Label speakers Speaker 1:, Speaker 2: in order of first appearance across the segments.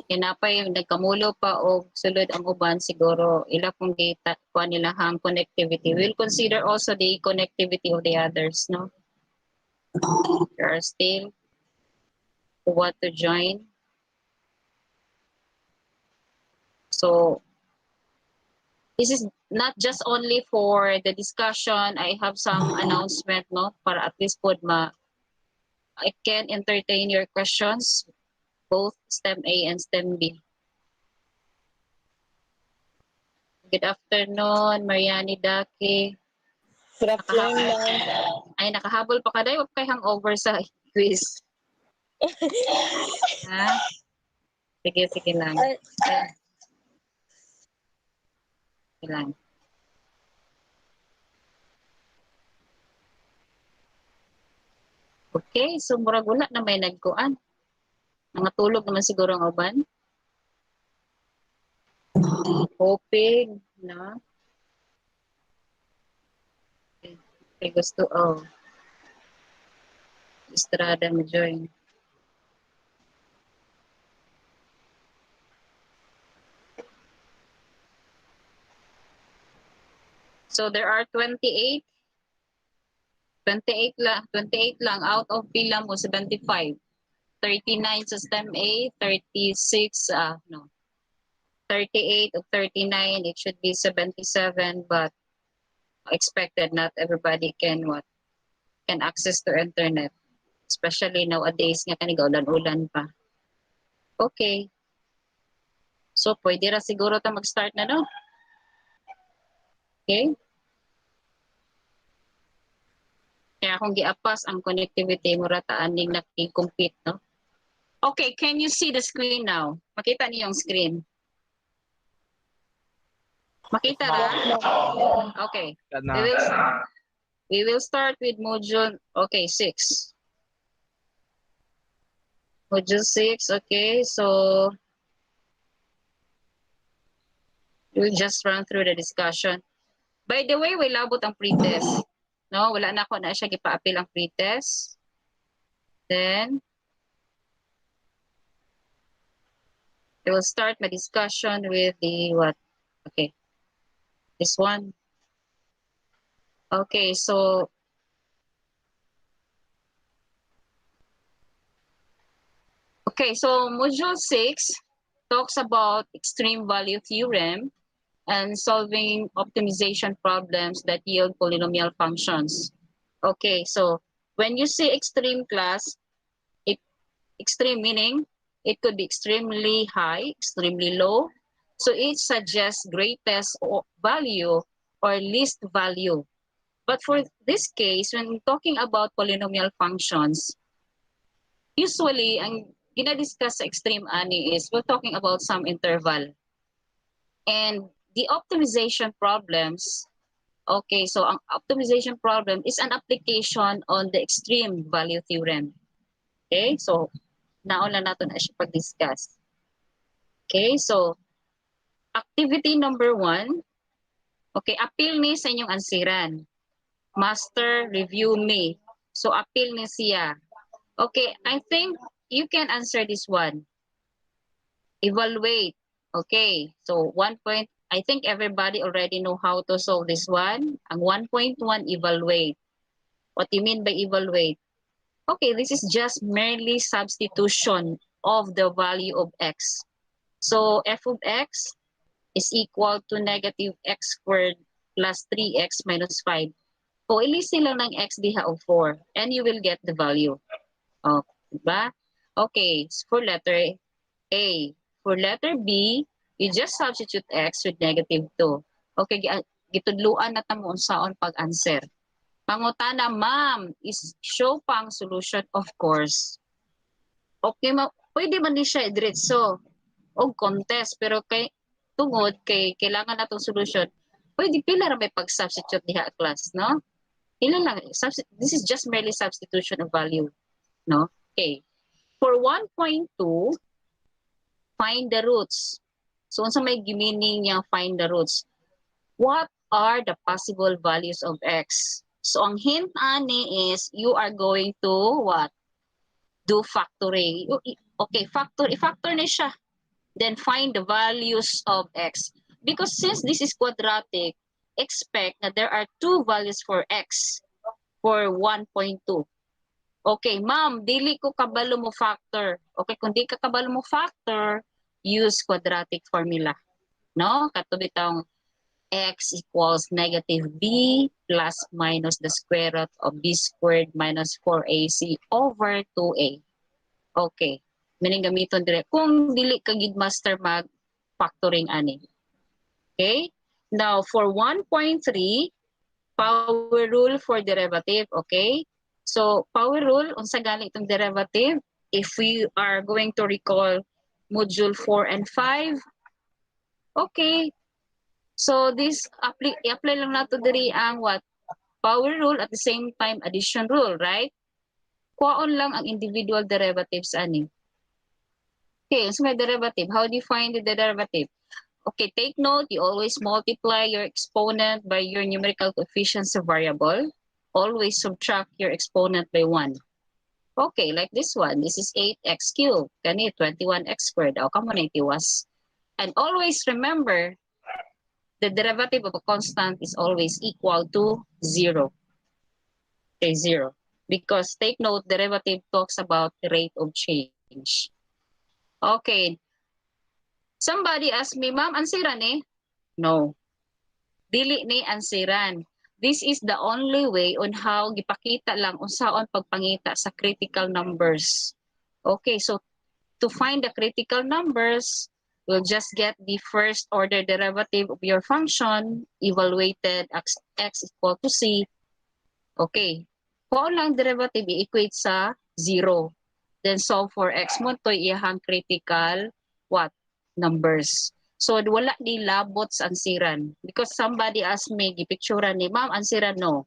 Speaker 1: Kinapay nagkamulo pa o sulod ang uban siguro ila kung data kuha nila hang connectivity. We'll consider also the connectivity of the others, no? There are still who want to join. So this is not just only for the discussion. I have some announcement, no? Para at least I can entertain your questions, both STEM A and STEM B. Good afternoon, Mariani Daki.
Speaker 2: Good afternoon, ma'am.
Speaker 1: Ay, nakahabol pa ka dahil huwag kay hangover sa quiz. Ha? Sige, sige lang. Sige lang. Okay, so murag wala na may nagkuan. Nangatulog naman siguro ang uban. Hoping na. Okay, gusto, Estrada mo join. So there are 28. 28 lang out of pila mo 75. 39 sa STEM A, 36 no. 38 of 39, it should be 77, but expected not everybody can access to internet, especially nowadays nga kaniga ulan-ulan pa. Okay, so pwede ra siguro ta mag-start na, no? Okay, kaya kung giapas ang connectivity mo ra taaning naki-compete, no? Okay, can you see the screen now? Makita niyo yung screen? Makita ra? Okay. We will start with module, okay, 6. Module 6, okay, so we'll just run through the discussion. By the way, wala labot ang pretest. No, wala na ako na siya gipa-appeal ang pretest. Then, we will start my discussion with the what? Okay. This one. Okay, so module 6 talks about extreme value theorem and solving optimization problems that yield polynomial functions. Okay, so when you say extreme class, extreme meaning it could be extremely high, extremely low. So it suggests greatest value or least value. But for this case, when talking about polynomial functions, usually ang ginadiscuss sa extreme ani is we're talking about some interval. And the optimization problems, okay, so ang optimization problem is an application on the extreme value theorem. Okay, so nauna natin na siya pag-discuss. Okay, so activity number 1, okay, appeal ni sa inyong ansiran. Master, review me. So appeal ni siya. Okay, I think you can answer this one. Evaluate. Okay, so 1 point, I think everybody already know how to solve this one. Ang 1.1, evaluate. What do you mean by evaluate? Okay, this is just merely substitution of the value of x. So f of x is equal to negative x squared plus 3x minus 5. So ilisin lang ng x diha of 4 and you will get the value. Oh, diba? Okay, for letter A. For letter B, you just substitute x with negative 2. Okay, gitudluan na tamo unsaon pag-answer. Pangutana, ma'am, is show pang solution, of course. Okay, pwede man ni siya diretso o contest, pero tungod kay kailangan natong solution, pwede pila ra may pag-substitute diha class, no? Ilan lang, this is just merely substitution of value, no? Okay. For 1.2, find the roots. So, unsa may meaning niya find the roots? What are the possible values of x? So, ang hint ani is you are going to what? Do factoring. Okay, i-factor na siya. Then find the values of x. Because since this is quadratic, expect that there are two values for x for 1.2. Okay, ma'am, dili ko kabalo mo factor. Okay, kung di ka kabalo mo factor, use quadratic formula. No? Kato bitong x equals negative b plus minus the square root of b squared minus 4ac over 2a. Okay. Meaning gamiton dire kung dili ka gid master mag factoring ani. Okay? Now for 1.3, power rule for derivative, okay? So power rule unsa gali itong derivative? If we are going to recall module 4 and 5, okay. So this apply lang nato diri ang what? Power rule at the same time addition rule, right? Kuhaon lang ang individual derivatives ani. Okay, so my derivative. How do you find the derivative? Okay, take note, you always multiply your exponent by your numerical coefficients of variable. Always subtract your exponent by 1. Okay, like this one. This is 8x cubed. Kani, 21x squared. O, kamo na itiwas. And always remember, the derivative of a constant is always equal to 0. Okay, 0. Because take note, derivative talks about the rate of change. Okay. Somebody asked me, ma'am, ansiran eh? No. Dili ni ansiran. This is the only way on how gipakita lang unsaon pagpangita sa critical numbers. Okay, so to find the critical numbers, we'll just get the first order derivative of your function evaluated x equal to c. Okay. Kung lang derivative i-equate sa 0. Then solve for x mo to iyahang critical what? Numbers. So wala di labot sa ansiran. Because somebody asked me, gipicturan ni, ma'am, ansiran no.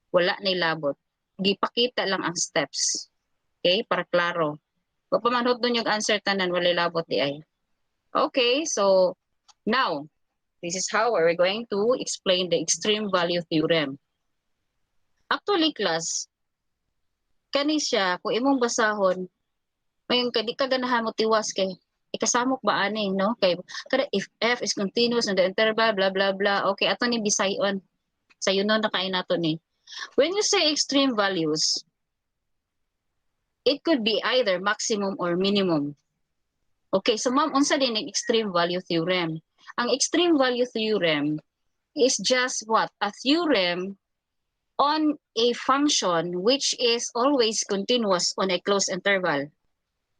Speaker 1: Wala ni labot. Gipakita lang ang steps. Okay? Para klaro. Kung pamanhot doon yung answer tanan, wala labot di ay. Okay, so now, this is how we're going to explain the extreme value theorem. Actually, class, kani siya, kung imong basahon, ngayon kadi ka ganahan mo tiwas kay ikasamok ba ani no kay kada if f is continuous in the interval blah blah blah, okay ato ni bisayon sayo no na kay nato ni. When you say extreme values, it could be either maximum or minimum. Okay, so ma'am, unsa din ang extreme value theorem? Ang extreme value theorem is just what? A theorem on a function which is always continuous on a closed interval.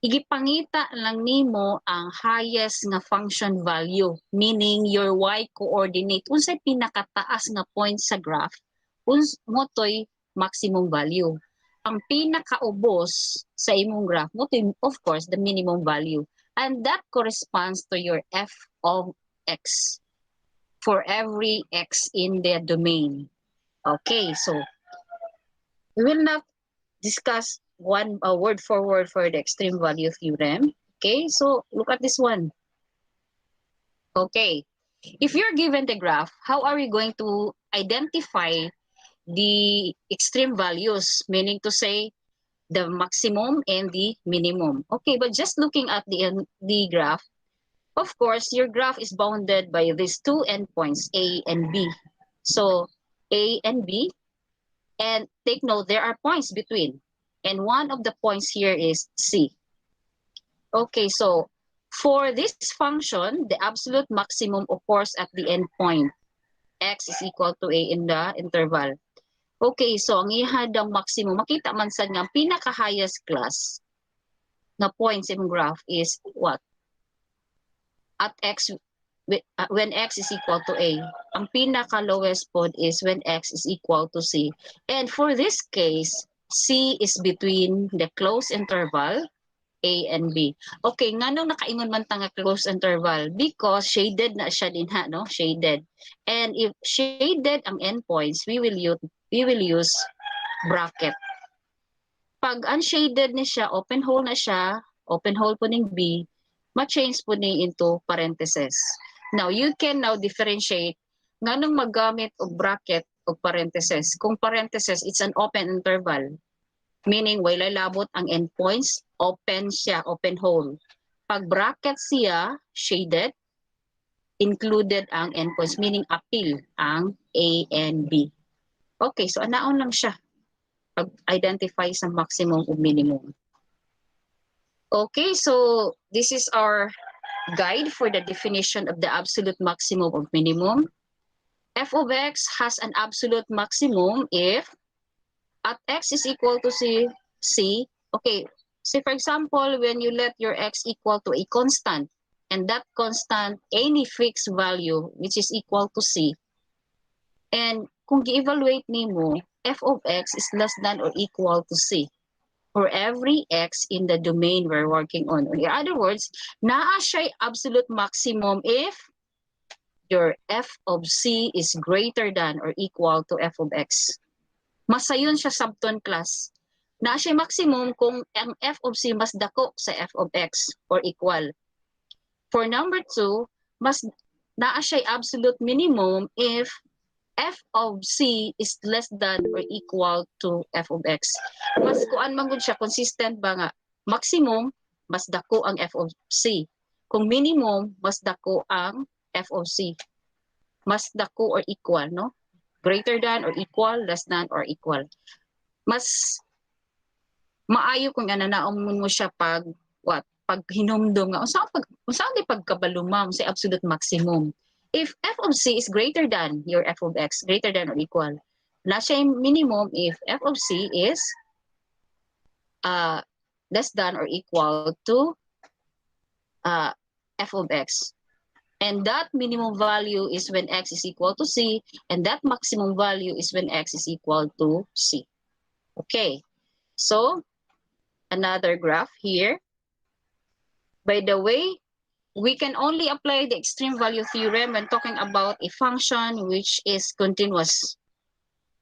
Speaker 1: Igipangita lang nimo ang highest nga function value, meaning your y-coordinate. Unsay pinakataas nga point sa graph, motoy maximum value. Ang pinakaubos sa imong graph, motoy, of course, the minimum value. And that corresponds to your f of x for every x in the domain. Okay, so we will not discuss one word for word for the extreme value theorem. Okay, so look at this one. Okay, if you're given the graph, how are we going to identify the extreme values, meaning to say the maximum and the minimum? Okay, but just looking at the graph, of course, your graph is bounded by these two endpoints, A and B. So A and B, and take note, there are points between. And one of the points here is C. Okay, so for this function, the absolute maximum occurs at the endpoint. X is equal to A in the interval. Okay, so ang ihadang maximum, makita man sad nga pinaka-highest class na points in graph is what? At X, when X is equal to A. Ang pinaka-lowest point is when X is equal to C. And for this case, C is between the closed interval A and B. Okay, nganong nakaingon man ta nga closed interval? Because shaded na siya din ha, no? Shaded. And if shaded ang endpoints, we will use bracket. Pag unshaded na siya, open hole na siya, open hole po ng B, ma-change po ni into parentheses. Now, you can now differentiate nganong maggamit og bracket o parentheses. Kung parentheses, it's an open interval. Meaning, wala labot ang endpoints, open siya, open hole. pag bracket siya, shaded, included ang endpoints, meaning appeal ang A and B. Okay, so anaon lang siya pag-identify sa maximum o minimum. Okay, so this is our guide for the definition of the absolute maximum of minimum. F of x has an absolute maximum if at x is equal to c. Okay, say for example, when you let your x equal to a constant, and that constant, any fixed value, which is equal to c, and kung gi-evaluate nimo, f of x is less than or equal to c for every x in the domain we're working on. In other words, naa siya absolute maximum if your f of c is greater than or equal to f of x. Masayon siya subton class. Naa siya maximum kung ang f of c mas dako sa f of x or equal. For number 2, mas naa siya absolute minimum if f of c is less than or equal to f of x. Mas kuan man gud siya, consistent ba nga? Maximum, mas dako ang f of c. Kung minimum, mas dako ang f of c. Mas dako or equal, no? Greater than or equal, less than or equal. Mas maayo kung ananaon mo siya pag pag hinumdum nga unsa di pagkabaluma sa absolute maximum. If f of c is greater than your f of x, greater than or equal, na siya yung minimum if f of c is less than or equal to f of x. And that minimum value is when x is equal to c, and that maximum value is when x is equal to c. Okay, so another graph here. By the way, we can only apply the extreme value theorem when talking about a function which is continuous.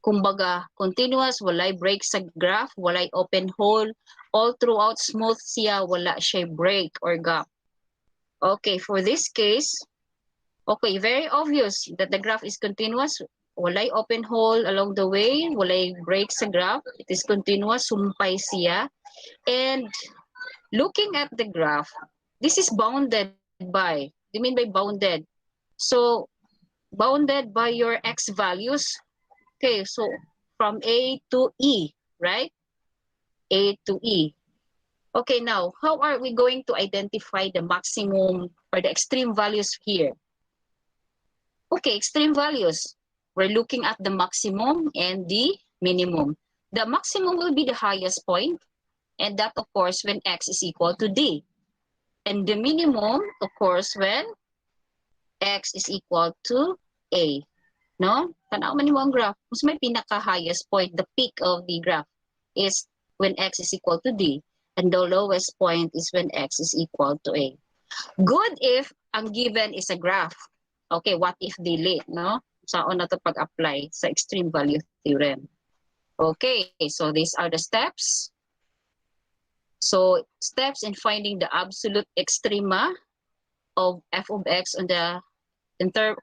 Speaker 1: Kumbaga, continuous, walay break sa graph, walay open hole, all throughout smooth siya, wala siya break or gap. Okay, for this case, okay, very obvious that the graph is continuous, walay open hole along the way, walay break sa graph, it is continuous, sumpay siya. And looking at the graph, this is bounded by, what do you mean by bounded? So, bounded by your x values. Okay, so from A to E, right? A to E. Okay, now, how are we going to identify the maximum or the extreme values here? Okay, extreme values. We're looking at the maximum and the minimum. The maximum will be the highest point, and that, of course, when x is equal to d. And the minimum, of course, when x is equal to a. No? Tanaw man mo ang graph. Mas may pinaka-highest point, the peak of the graph, is when x is equal to d. And the lowest point is when x is equal to a. Good if ang given is a graph. Okay, what if delete, no? Saan na ito pag-apply sa extreme value theorem. Okay, so these are the steps. So steps in finding the absolute extrema of f of x on the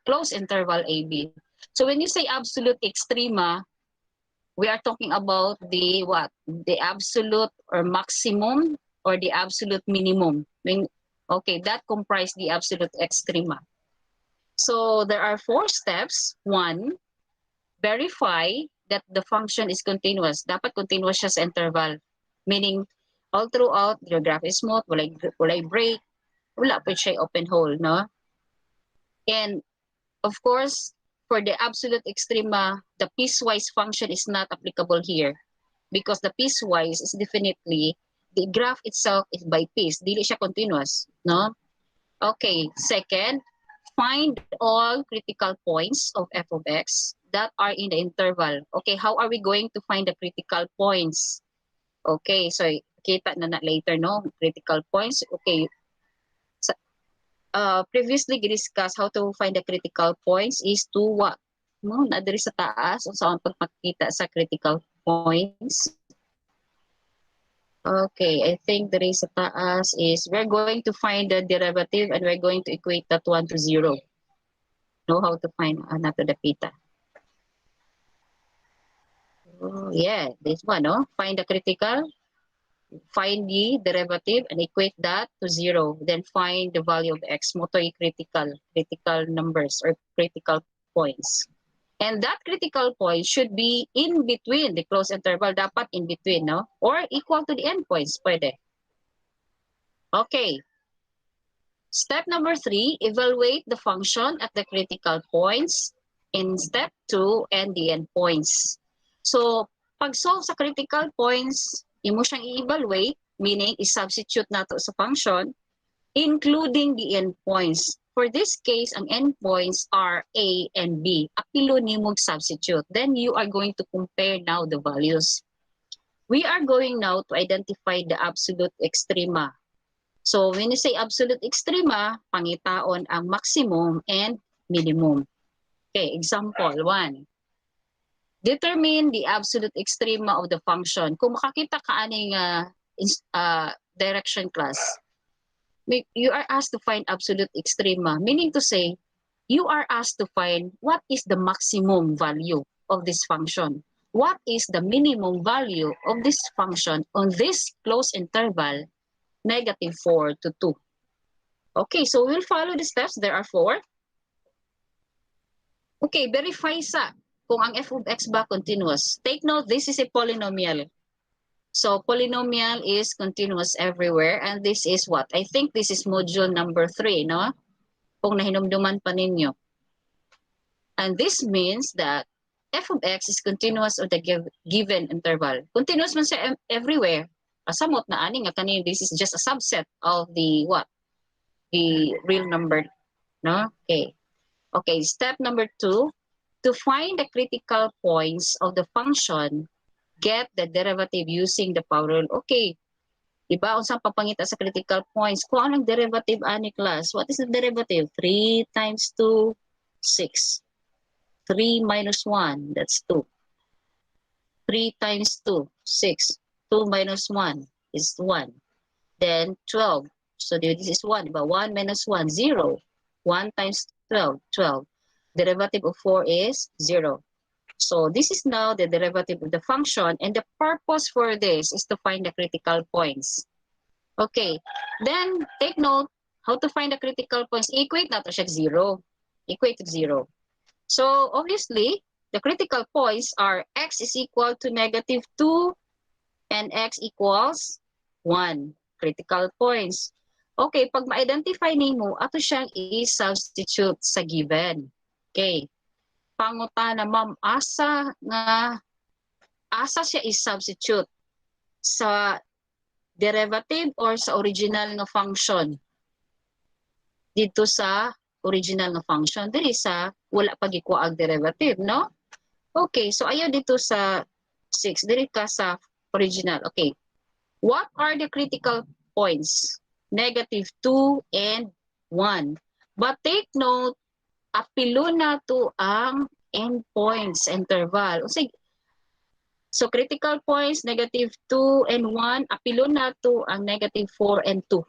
Speaker 1: closed interval AB. So when you say absolute extrema, we are talking about the what? The absolute or maximum or the absolute minimum. Okay, that comprise the absolute extrema. So there are 4 steps. 1, verify that the function is continuous. Dapat continuous siya sa interval. Meaning, all throughout, your graph is smooth, walay break, wala pa siya open hole, no? And, of course, for the absolute extrema, the piecewise function is not applicable here because the piecewise is definitely, the graph itself is by piece, dili siya continuous, no? Okay, second, find all critical points of f of x that are in the interval. Okay, how are we going to find the critical points? Okay, so kita na later, no? Critical points. Okay. So, previously discussed how to find the critical points is to what? No, na diri sa taas o sa pagpakita sa critical points. Okay, I think there is a taas is we're going to find the derivative and we're going to equate that one to 0. Know how to find nato the pita. Oh, yeah, this one, no? Find the critical find the derivative and equate that to 0. Then find the value of x. Mo to'y critical numbers or critical points. And that critical point should be in between the closed interval. Dapat in between, no? Or equal to the endpoints. Pwede. Okay. Step number 3, evaluate the function at the critical points in step 2 and the endpoints. So, pag-solve sa critical points, imo siyang i-evaluate, meaning i-substitute nato sa function, including the endpoints. For this case, ang endpoints are A and B. Apilo nimo substitute. Then you are going to compare now the values. We are going now to identify the absolute extrema. So when you say absolute extrema, pangitaon ang maximum and minimum. Okay, example 1. Determine the absolute extrema of the function. Kung makakita ka aning direction class, you are asked to find absolute extrema, meaning to say, you are asked to find what is the maximum value of this function. What is the minimum value of this function on this closed interval, -4 to 2. Okay, so we'll follow the steps. There are 4. Okay, verify sa kung ang f of x ba continuous. Take note, this is a polynomial. So polynomial is continuous everywhere, and this is what? I think this is module number 3, no? Kung nahinumduman pa ninyo. And this means that f of x is continuous of the given interval. Continuous man siya everywhere. Kasamot na ani nga kanina, this is just a subset of the what? The real number, no? Okay. Okay, step number 2, to find the critical points of the function, get the derivative using the power rule. Okay. Diba, unsang papangita sa critical points? Kung anong derivative ani class? What is the derivative? 3 times 2, 6. 3 minus 1, that's 2. 3 times 2, 6. 2 minus 1 is 1. Then 12. So this is 1. Diba? 1 minus 1, 0. 1 times 12, 12. Derivative of 4 is 0. So this is now the derivative of the function, and the purpose for this is to find the critical points. Okay. Then take note, how to find the critical points. Equate na to siya 0. Equate to 0. So obviously, the critical points are x is equal to -2 and x equals 1. Critical points. Okay, pag ma-identify nimo, ato siyang i-substitute sa given. Okay. Pangutana, ma'am, asa siya i-substitute sa derivative or sa original nga function? Dito sa original nga function, diri sa wala pagikuha ang derivative, no? Okay, so ayaw dito sa 6, diri ka sa original. Okay. What are the critical points? -2 and 1. But take note, apilo na to ang endpoints interval. So critical points, -2 and 1, apilo na to ang -4 and 2.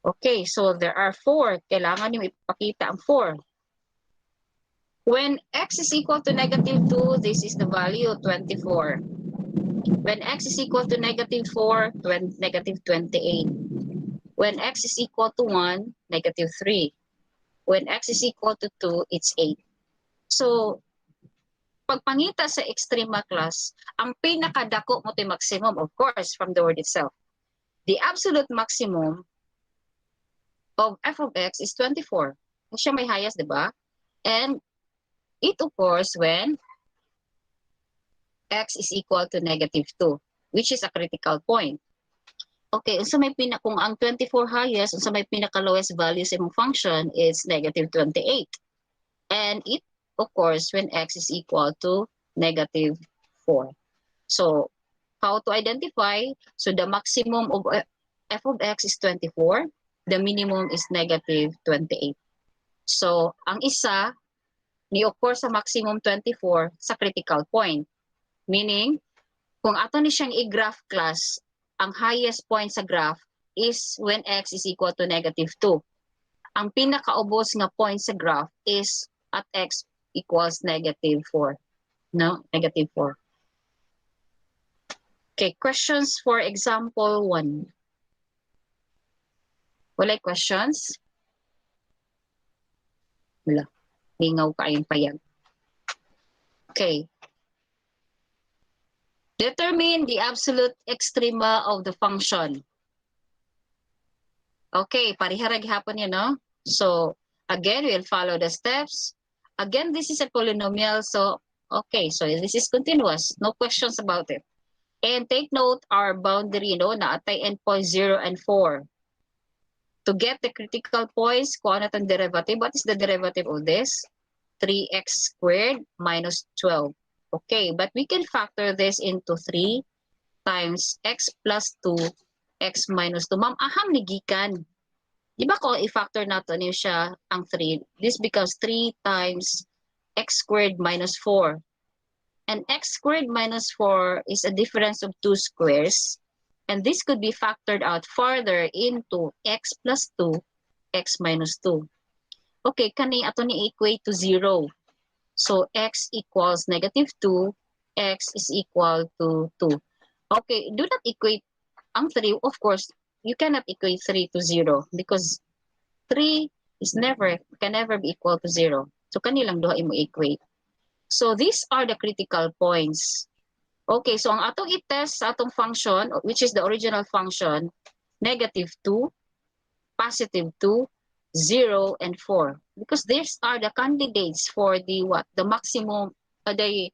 Speaker 1: Okay, so there are 4. Kailangan nyo ipakita ang 4. When x is equal to -2, this is the value, 24. When x is equal to -4, -28. When x is equal to 1, -3. When x is equal to 2, it's 8. So, pagpangita sa extrema class, ang pinakadako mo ito maximum, of course, from the word itself. The absolute maximum of f of x is 24. Siya may highest, di ba? And it occurs when x is equal to -2, which is a critical point. Okay, kung ang 24 highest, unsa may pinaka-lowest value sa imong function is -28. And it occurs when x is equal to -4. So, how to identify? So, the maximum of f of x is 24. The minimum is -28. So, ang isa, ni-occur sa maximum 24 sa critical point. Meaning, kung ato ni siyang i-graph class, ang highest point sa graph is when x is equal to -2. Ang pinakaubos nga point sa graph is at x equals -4. No? -4. Okay, questions for example 1. Wala questions? Wala. Hingaw kayong payag. Okay. Determine the absolute extrema of the function. Okay, pariharag hapon yun, no? So, again, we'll follow the steps. Again, this is a polynomial, so, okay, so this is continuous. No questions about it. And take note our boundary, no, na atay endpoints 0 and 4. To get the critical points, kung ano itong derivative, what is the derivative of this? 3x squared minus 12. Okay, but we can factor this into 3 times x plus 2, x minus 2. Ma'am, aham ni gikan. Di ba kung i-factor nato niyo siya ang 3, this becomes 3 times x squared minus 4. And x squared minus 4 is a difference of 2 squares. And this could be factored out further into x plus 2, x minus 2. Okay, kani ato ni equate to 0. So x equals negative 2, x is equal to 2. Okay, do not equate ang 3. Of course, you cannot equate 3 to 0 because 3 can never be equal to 0. So kanilang duha imo equate. So these are the critical points. Okay, so ang atong i-test sa atong function, which is the original function, negative 2, positive 2, 0, and 4. Because these are the candidates for the what? The maximum, the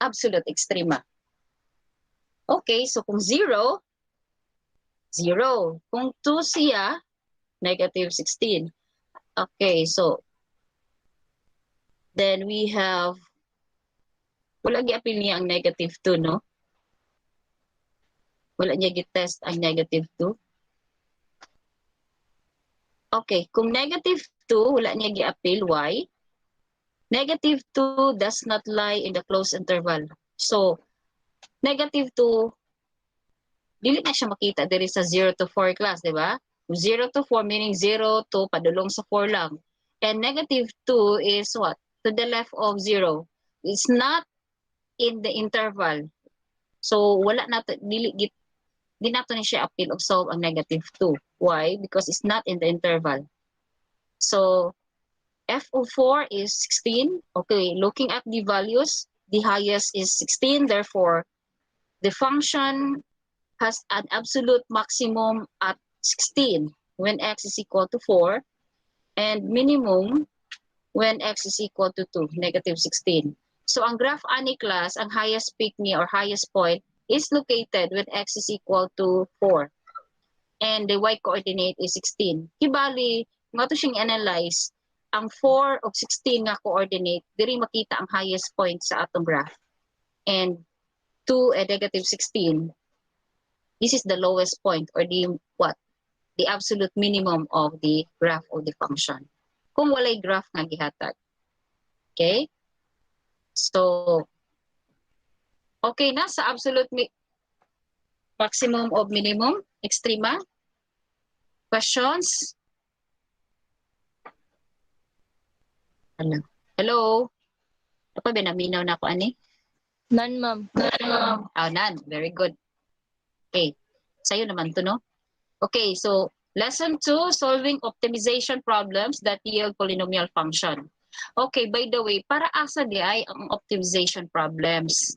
Speaker 1: absolute extrema. Okay, so kung 0, 0. Kung 2 siya, negative 16. Okay, so then we have, wala gi-appeal niya ang negative 2, no? Wala niya gi-test ang negative 2. Okay, kung negative 2, wala niya gi-appeal. Why? Negative 2 does not lie in the closed interval. So, negative 2, dili na siya makita diri sa 0 to 4 class, di ba? 0 to 4 meaning 0 to padulong sa 4 lang. And negative 2 is what? To the left of 0. It's not in the interval. So, wala nato, di nato ni siya appeal of solve ang negative 2. Why? Because it's not in the interval. So, f of 4 is 16. Okay, looking at the values, the highest is 16. Therefore, the function has an absolute maximum at 16 when x is equal to 4 and minimum when x is equal to 2, negative 16. So, ang graph ani class, ang highest peak niya or highest point is located when x is equal to 4. And the y-coordinate is 16. Kibali, nga to siyang analyze, ang 4 of 16 nga coordinate, diri makita ang highest point sa atong graph. And 2 and negative 16, this is the lowest point or the what? The absolute minimum of the graph of the function. Kung walay graph nga gihatag. Okay? So, okay na sa absolute maximum of minimum, extrema? Questions? Hello? Ako ba naminaw na ako ani?
Speaker 2: None, ma'am.
Speaker 1: Oh, none. Very good. Okay. Sa'yo naman to, no? Okay, so lesson 2, solving optimization problems that yield polynomial function. Okay, by the way, para asa di ay ang optimization problems?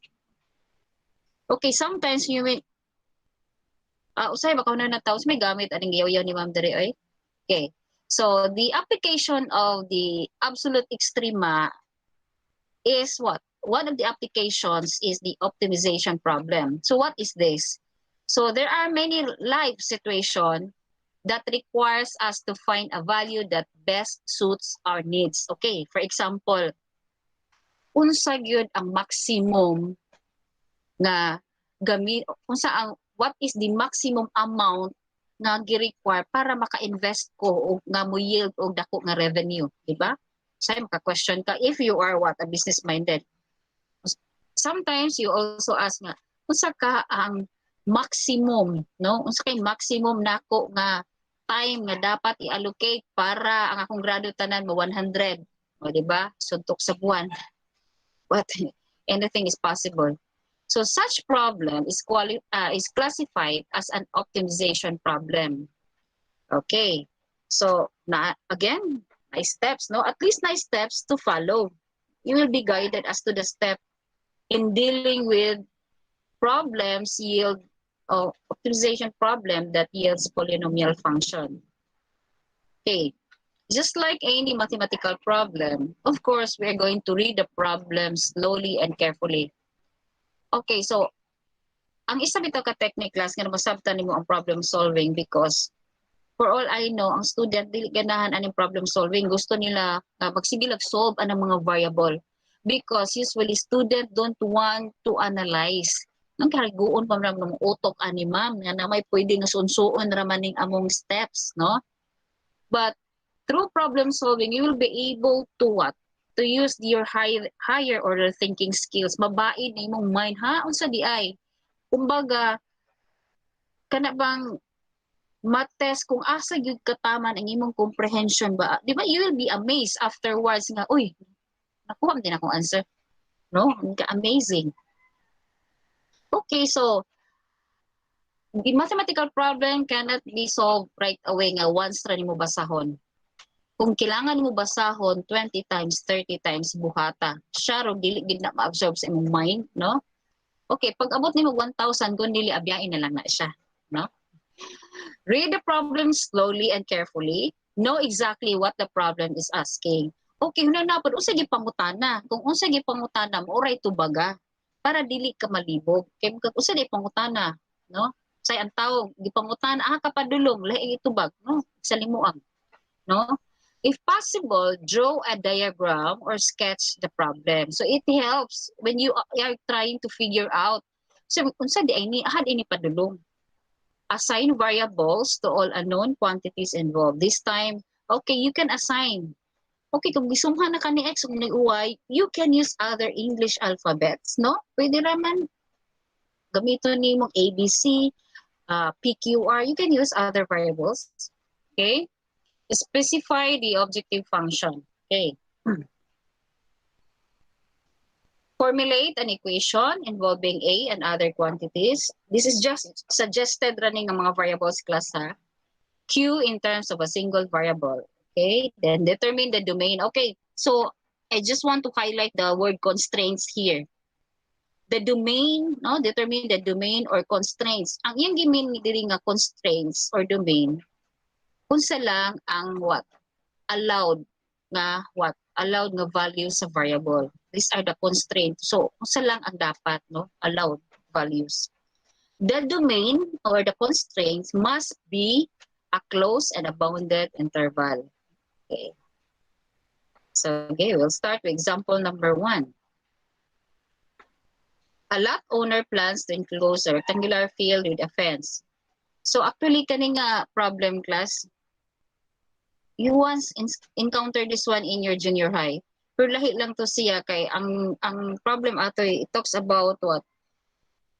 Speaker 1: Okay, sometimes you may usay baka na natawos may gamit aning giyaw ni Ma'am Dere ay. Okay. So the application of the absolute extrema is what? One of the applications is the optimization problem. So what is this? So there are many life situations that requires us to find a value that best suits our needs. Okay, for example, unsa gyud ang maximum nga gamit unsa ang what is the maximum amount nga gi-require para maka-invest ko o nga mo yield og dako nga revenue, di ba? Say maka-question ka if you are what a business minded. Sometimes you also ask nga unsa ka ang maximum, no? Unsa kay maximum nako nga time nga dapat i-allocate para ang akong grado tanan mo 100, o di ba? Suntok sa buwan. But anything is possible. So such problem is classified as an optimization problem. Okay. So again, nice steps, no? At least nice steps to follow. You will be guided as to the step in dealing with problems yield optimization problem that yields polynomial function. Okay. Just like any mathematical problem, of course, we are going to read the problem slowly and carefully. Okay, so ang isa bitaw ka technique class nga masabtan nimo ang problem solving because for all I know, ang student dili ganahan aning problem solving. Gusto nila magsige solve anang mga variable because usually student don't want to analyze. Nang kariguon pa man ng utok ani ma'am nga na may pwede nga sunsuon ra man ning among steps, no? But through problem solving, you will be able to what? To use your higher order thinking skills. Mabain na imong mind, ha? Unsa di ay? Kumbaga, kana bang matest kung asa gyud kataman ang imong comprehension ba? Di ba? You will be amazed afterwards nga, uy, nakuha din akong answer. No? Amazing. Okay, so the mathematical problem cannot be solved right away nga once ra nimo basahon. Kung kailangan mo basahon 20 times, 30 times buhata, siya ro dili gid na ma-absorb sa imong mind, no? Okay, pag abot nimo 1,000 kun dili abyain na lang na siya, no? Read the problem slowly and carefully. Know exactly what the problem is asking. Okay, na pud unsa gi pangutana? Kung unsa gi pangutana mo oray tubaga para dili ka malibog. Kay unsa di pangutana, no? Say ang tawag gi pangutana kapadulong lahi itubag, no? Sa limuang, no? If possible, draw a diagram or sketch the problem. So it helps when you are trying to figure out. So unsa di ini ahad ini padulong. Assign variables to all unknown quantities involved. This time, okay, you can assign. Okay, kung gisumhan na ka ni X kung ni Y, you can use other English alphabets, no? Pwede raman gamiton ni mong ABC, PQR. You can use other variables. Okay? Specify the objective function. Okay. Formulate an equation involving A and other quantities. This is just suggested running ng mga variables class ha. Q in terms of a single variable. Okay. Then determine the domain. Okay. So I just want to highlight the word constraints here. The domain, no? Determine the domain or constraints. Ang iyang gimin diri nga constraints or domain unsa lang ang what allowed nga values sa variable. These are the constraints. So unsa lang ang dapat, no, allowed values. The domain or the constraints must be a closed and a bounded interval. Okay. So okay, we'll start with example number 1. A lot owner plans to enclose a rectangular field with a fence. So actually kani nga problem class, you once encountered this one in your junior high. Pero lahi lang to siya kay ang problem ato it talks about what?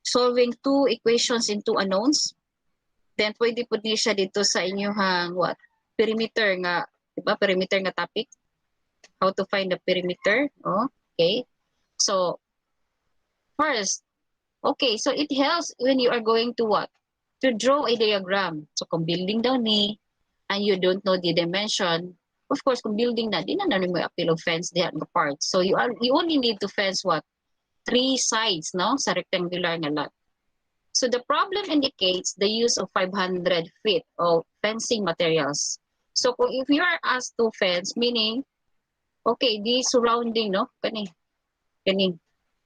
Speaker 1: Solving two equations in two unknowns. Then pwede po din siya dito sa inyong what? Perimeter nga, di ba? Perimeter nga topic. How to find the perimeter. Oh, okay. So first, okay, so it helps when you are going to what? To draw a diagram. So kung building daw ni and you don't know the dimension, of course, kung building na, di na mo appeal of fence diyan nga part. So you only need to fence what? 3 sides, no? Sa rectangular nga lot. So the problem indicates the use of 500 feet of fencing materials. So kung if you are asked to fence, meaning, okay, the surrounding, no? Kani.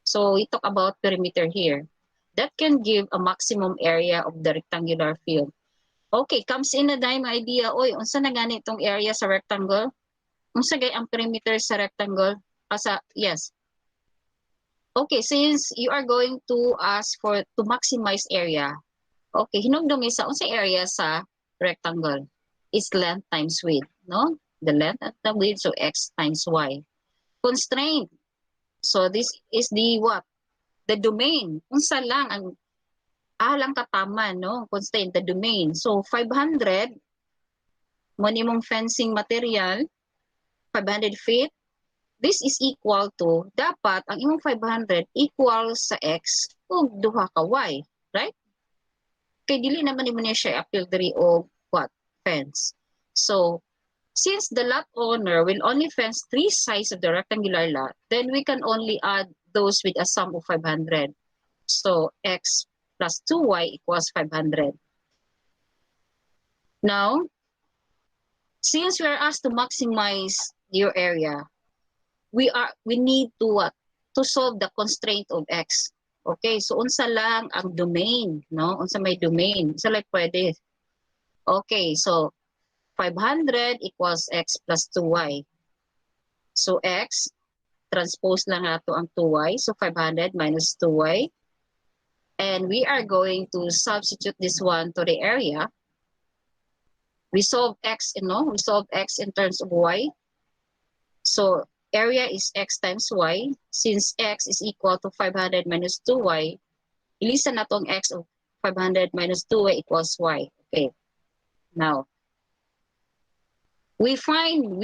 Speaker 1: So we talk about perimeter here. That can give a maximum area of the rectangular field. Okay, comes in na dahil idea, oy, unsa na gani itong area sa rectangle? Unsa gay ang perimeter sa rectangle? Yes. Okay, since you are going to ask for to maximize area, okay, hinungdong isa, unsa area sa rectangle? Is length times width, no? The length at the width, so x times y. Constraint. So this is the what? The domain. Unsa lang ang lang kataman, no? Constraint the domain. So 500 minimum fencing material, 500 feet. This is equal to, dapat ang imong 500 equal sa x og duha ka y, right? Kay dili naman nimo niya siya appeal diri og what? Fence. So, since the lot owner will only fence 3 sides of the rectangular lot, then we can only add those with a sum of 500. So, x plus 2y equals 500. Now, since we are asked to maximize your area, we need to what? To solve the constraint of x. Okay, so unsa lang ang domain, no? Unsa may domain. Unsa lang pwede. Okay, so 500 equals x plus 2y. So x, transpose lang nato ang 2y. So 500 minus 2y. And we are going to substitute this one to the area. We solve x, we solve x in terms of y. So area is x times y. Since x is equal to 500 minus 2y, ilisan na tong x of 500 minus 2y equals y. Okay. Now, we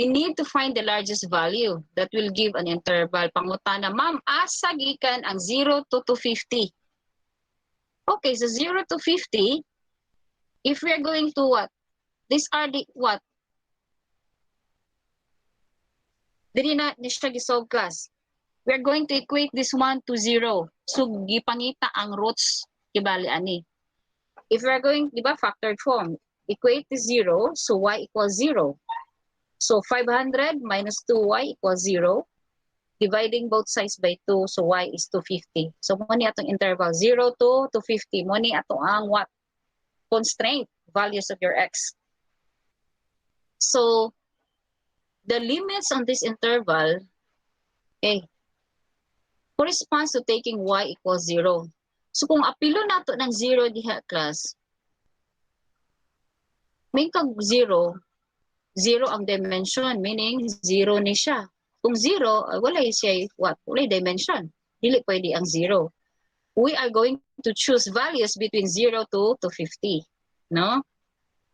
Speaker 1: need to find the largest value that will give an interval. Pangutana, ma'am, asa gikan ang 0 to 250? Okay, so 0 to 50, if we are going to what? These are the what? Dili na siya gisolve class. We are going to equate this one to 0. So, gipangita ang roots, kibali ani. If we are going, di ba, factored form, equate to 0, so y equals 0. So, 500 minus 2y equals 0. Dividing both sides by 2, so y is 250. So, muna atong interval 0 to 250. Muna atong ang what? Constraint values of your x. So, the limits on this interval, corresponds to taking y equals 0. So, kung apilo nato ng 0 diha, class, may kag 0, 0 ang dimension, meaning 0 ni siya. Kung 0, wala siya, what? Wala dimension. Dili pwede ang 0. We are going to choose values between 0 to 250. No?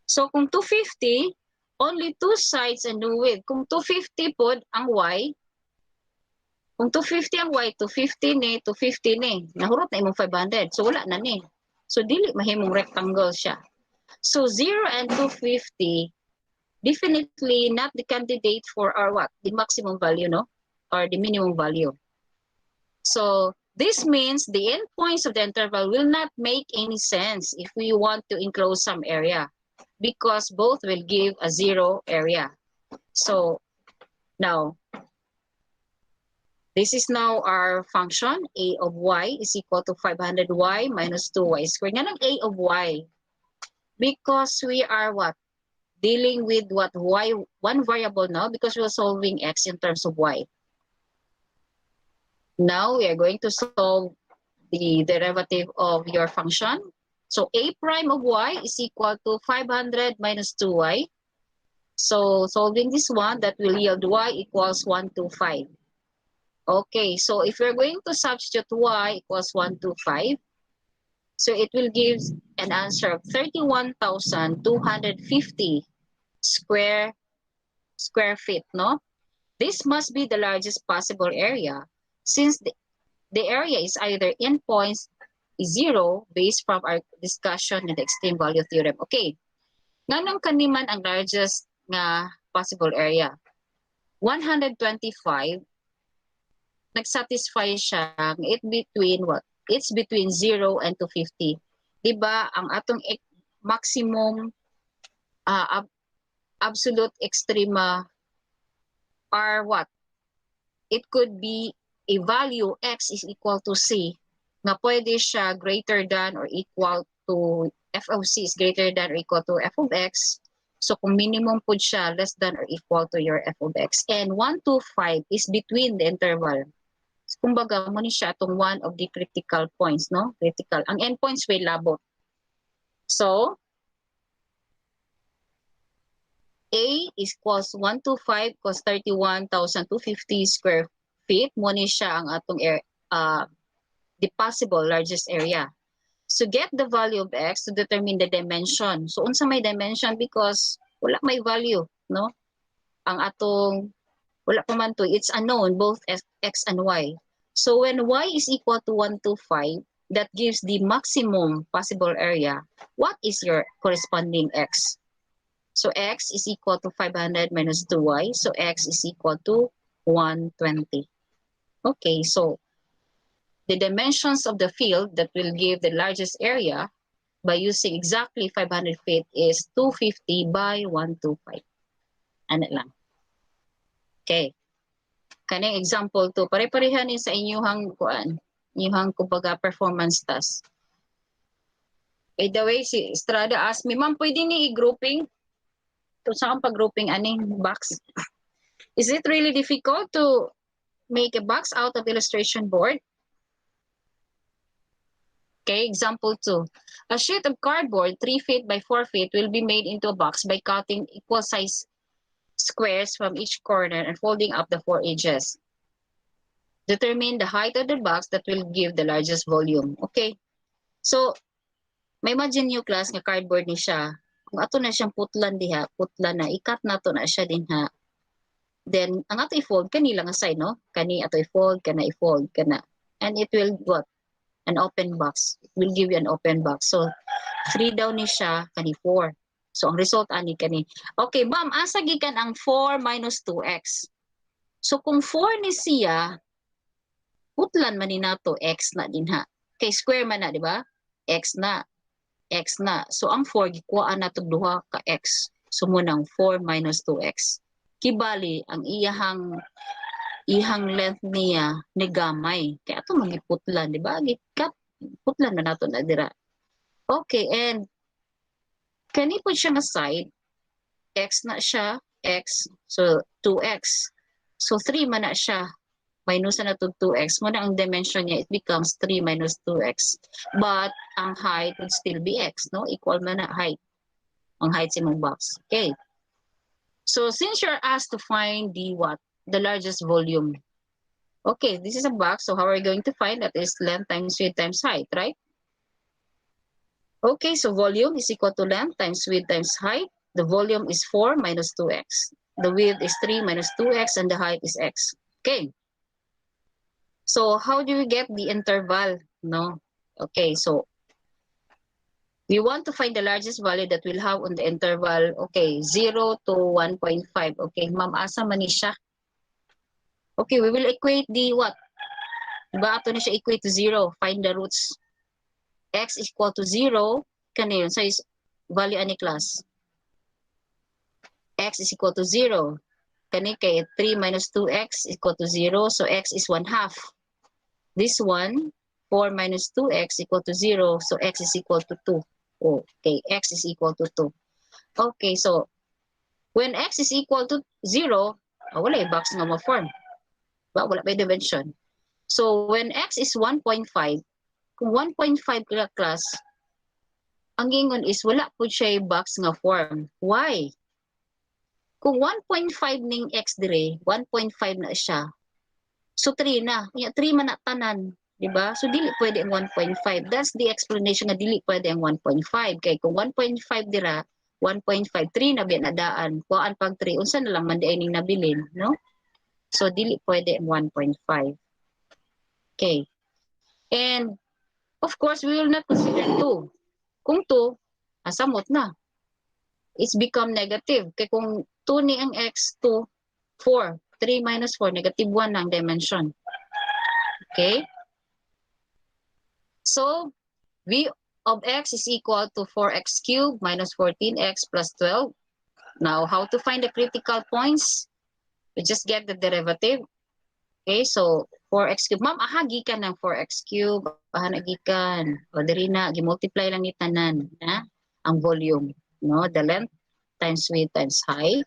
Speaker 1: So, kung 250, only 2 sides and no width. Kung 250 po ang y, kung 250 ang y, 250 ni, 250 ni. Nahurot na imong 500. So, wala na ni. So, dili mahimong rectangle siya. So, 0 and 250, definitely not the candidate for our what? The maximum value, no? Or the minimum value. So, this means the endpoints of the interval will not make any sense if we want to enclose some area, because both will give a 0 area. So, now, this is now our function. A of y is equal to 500y minus 2y squared. Nga ng a of y, because we are what? Dealing with what? Y, one variable now, because we're solving x in terms of y. Now, we are going to solve the derivative of your function. So, a prime of y is equal to 500 minus 2y. So, solving this one, that will yield y equals 125. Okay, so if we're going to substitute y equals 125, so it will give an answer of 31,250 square feet, no? This must be the largest possible area, since the area is either endpoints is 0 based from our discussion in the extreme value theorem. Okay, nganong kaniman ang largest nga possible area? 125, nagsatisfy siya it between what? It's between 0 and 250. Diba, ang atong maximum absolute extrema are what? It could be a value x is equal to c, nga pwede siya greater than or equal to f of c is greater than or equal to f of x. So kung minimum po siya less than or equal to your f of x. And 125 is between the interval. Kumbaga, mo ni siya itong one of the critical points, no? Critical. Ang endpoints way labot. So, A is equals 125 equals 31,250 square feet. Mo ni siya ang atong the possible largest area. So, get the value of x to determine the dimension. So, unsa may dimension because wala may value, no? Ang atong wala pa man to, it's unknown, both x and y. So when y is equal to 125, that gives the maximum possible area, what is your corresponding x? So x is equal to 500 minus 2y. So x is equal to 120. Okay, so the dimensions of the field that will give the largest area by using exactly 500 feet is 250 by 125. Ano lang. Okay. Kaning example to, pare-parehan ni sa inyuhang kuan, inyuhang kumbaga performance task. By the way, si Estrada asked me, ma'am, pwede ni i-grouping? To saan pag-grouping aning box? Is it really difficult to make a box out of illustration board? Okay, example 2. A sheet of cardboard 3 feet by 4 feet will be made into a box by cutting equal size squares from each corner and folding up the 4 edges. Determine the height of the box that will give the largest volume. Okay. So, may imagine nyo class nga cardboard ni siya. Kung ato na siyang putlan diha, putlan na, ikat na to na siya din ha. Then, ang ato i-fold, kanila nga side, no? Kani ato i-fold, kana i-fold, kana. And it will, what? An open box. It will give you an open box. So, 3 daw ni siya, kani 4. So, ang result ani kani. Okay, ma'am, asa gikan ang 4 minus 2x. So, kung 4 ni siya, putlan man ni nato, x na din ha. Kay square man na, di ba? X na. X na. So, ang 4, gikuhaan na ito duha ka x. So, munang 4 minus 2x. Kibali, ang ihang length niya ni gamay. Kaya ito magiputlan, di ba? Gikat, putlan na nato na dira. Okay, and kani po siya nga side, x na siya, x, so 2x. So 3 man na siya, minus na to 2x. Muna ang dimension niya, it becomes 3 minus 2x. But ang height would still be x, no? Equal man na height. Ang height sa mong box. Okay. So since you're asked to find the what? The largest volume. Okay, this is a box. So how are you going to find that? Is length times width times height, right? Okay, so volume is equal to length times width times height. The volume is 4 minus 2x. The width is 3 minus 2x and the height is x. Okay. So how do we get the interval? No. Okay, so we want to find the largest value that we'll have on the interval. Okay, 0 to 1.5. Okay, ma'am, asa man ni siya? Okay, we will equate the what? Diba ato na siya equate to 0. Find the roots. X is equal to 0. Kano yun? Size value ani class. X is equal to 0. Kani kay 3 minus 2x is equal to 0. So x is 1/2. This one, 4 minus 2x equal to 0. So x is equal to 2. Okay, x is equal to 2. Okay, so when x is equal to 0, wala box nga ma-form. Wala pa dimension. So when x is 1.5, kung 1.5 ka class, ang gingon is wala po siya box nga form. Why? Kung 1.5 ning x dire, 1.5 na siya. So 3 na. 3 man na tanan, di ba? So dili pwede ang 1.5. That's the explanation nga dili pwede ang 1.5. Kay kung 1.5 dira, 1.5 3 na biya nadaan. Kuan pag 3 unsa na lang man di ning nabilin, no? So dili pwede ang 1.5. Okay. And of course, we will not consider 2. Kung 2, asamot na. It's become negative. Kaya kung 2 ni ang x, 2, 4. 3 minus 4, negative 1 ang dimension. Okay? So, v of x is equal to 4x cubed minus 14x plus 12. Now, how to find the critical points? We just get the derivative. Okay, so 4x cubed. Ma'am, gikan ng 4x cubed. Nagikan. O, diri na, gimultiply lang ni tanan. Na? Ang volume. No? The length times width times height.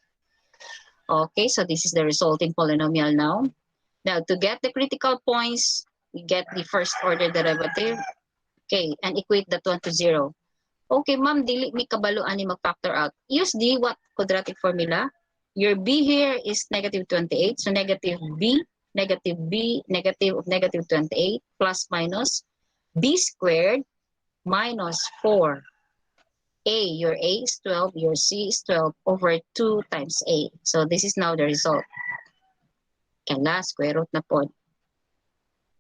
Speaker 1: Okay, so this is the resulting polynomial now. Now, to get the critical points, we get the first order derivative. Okay, and equate that one to 0. Okay, ma'am, dili mi kabalo ani mag-factor out. Use the what quadratic formula? Your b here is negative 28. So negative b, negative b, negative of negative 28 plus minus b squared minus 4. A, your A is 12, your C is 12 over 2 times A. So this is now the result. Kaya square root na po.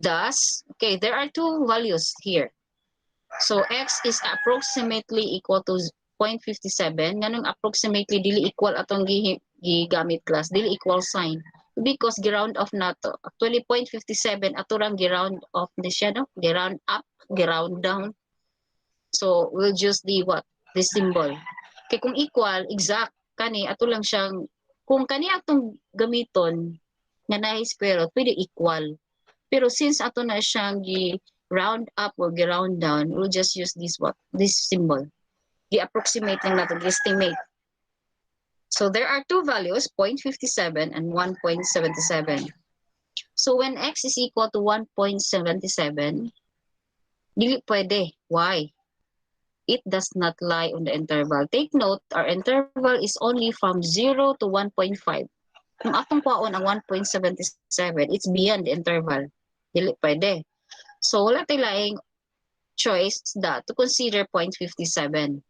Speaker 1: Thus, okay, there are two values here. So x is approximately equal to 0.57. Nganong approximately dili equal atong gigamit class, dili equal sign. Because giround off na to. Actually 0.57 ato rang giround off ni siya, no? Giround up, giround down. So we'll use the what? The symbol. Kay kung equal, exact kani ato lang siyang kung kani atong gamiton nga naay square root, pwede equal. Pero since ato na siyang round up or round down, we'll just use this what? This symbol. I-approximate lang natin, estimate. So there are two values, 0.57 and 1.77. So when x is equal to 1.77, dili pwede. Why? It does not lie on the interval. Take note, our interval is only from 0 to 1.5. Kung atong kwaon ang 1.77, it's beyond the interval. Dili pwede. So wala tayong choice that to consider 0.57.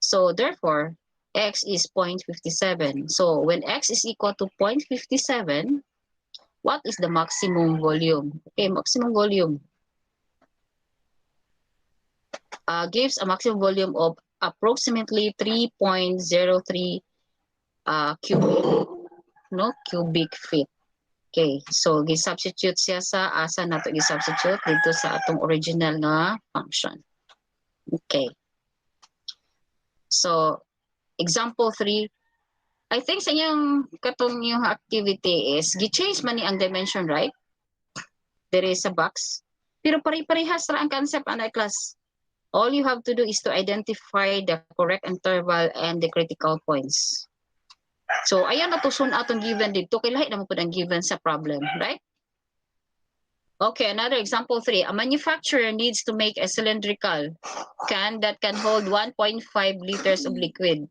Speaker 1: So therefore, x is 0.57. So when x is equal to 0.57, what is the maximum volume? Okay, maximum volume gives a maximum volume of approximately 3.03 cubic feet. Okay, so gi-substitute siya sa asa nato gi-substitute dito sa atong original nga function. Okay. So, example 3, I think sa inyong katong yung activity is gi-change man ni ang dimension, right? There is a box. Pero pare-parehas ra ang concept ana class. All you have to do is to identify the correct interval and the critical points. So, ayan na to sun atong given dito. Kay lahi na mo pud ang given sa problem, right? Okay, another example 3. A manufacturer needs to make a cylindrical can that can hold 1.5 liters of liquid.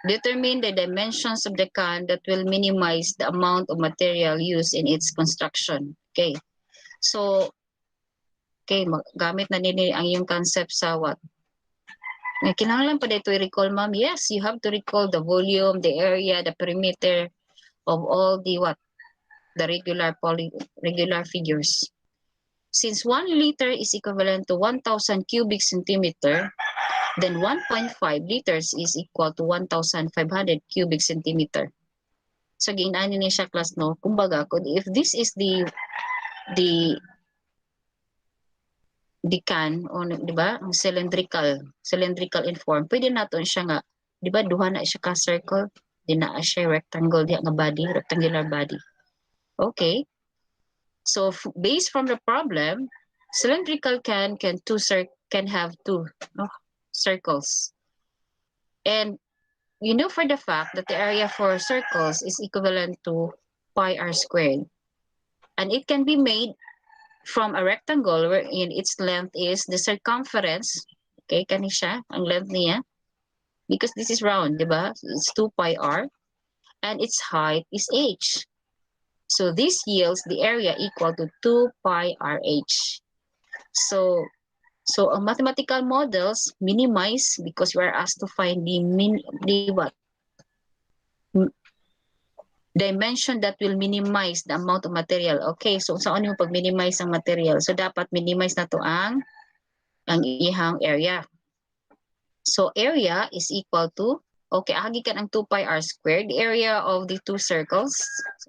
Speaker 1: Determine the dimensions of the can that will minimize the amount of material used in its construction. Okay. So, okay, gamit na nini ang yung concept sa what? Kinahanglan pa dito i-recall, ma'am. Yes, you have to recall the volume, the area, the perimeter of all the what? The regular figures. Since 1 liter is equivalent to 1,000 cubic centimeter, then 1.5 liters is equal to 1,500 cubic centimeter. So, ginaan ni siya class, no? Kumbaga, if this is the can, o, di ba? Ang cylindrical in form, pwede naton siya nga, di ba, duha na siya ka circle, di na siya rectangle, di nga body, rectangular body. Okay. So, based from the problem, cylindrical can have two circles. And we know for the fact that the area for circles is equivalent to pi r squared. And it can be made from a rectangle wherein its length is the circumference. Okay, kani siya, ang length niya. Because this is round, di ba? It's 2 pi r. And its height is h. So this yields the area equal to 2 pi rh. So ang mathematical models minimize because we are asked to find the dimension that will minimize the amount of material. Okay, so saan yung pag-minimize ang material? So dapat minimize na to ang ihang area. So area is equal to, okay, agikan ang 2 pi r squared, the area of the two circles.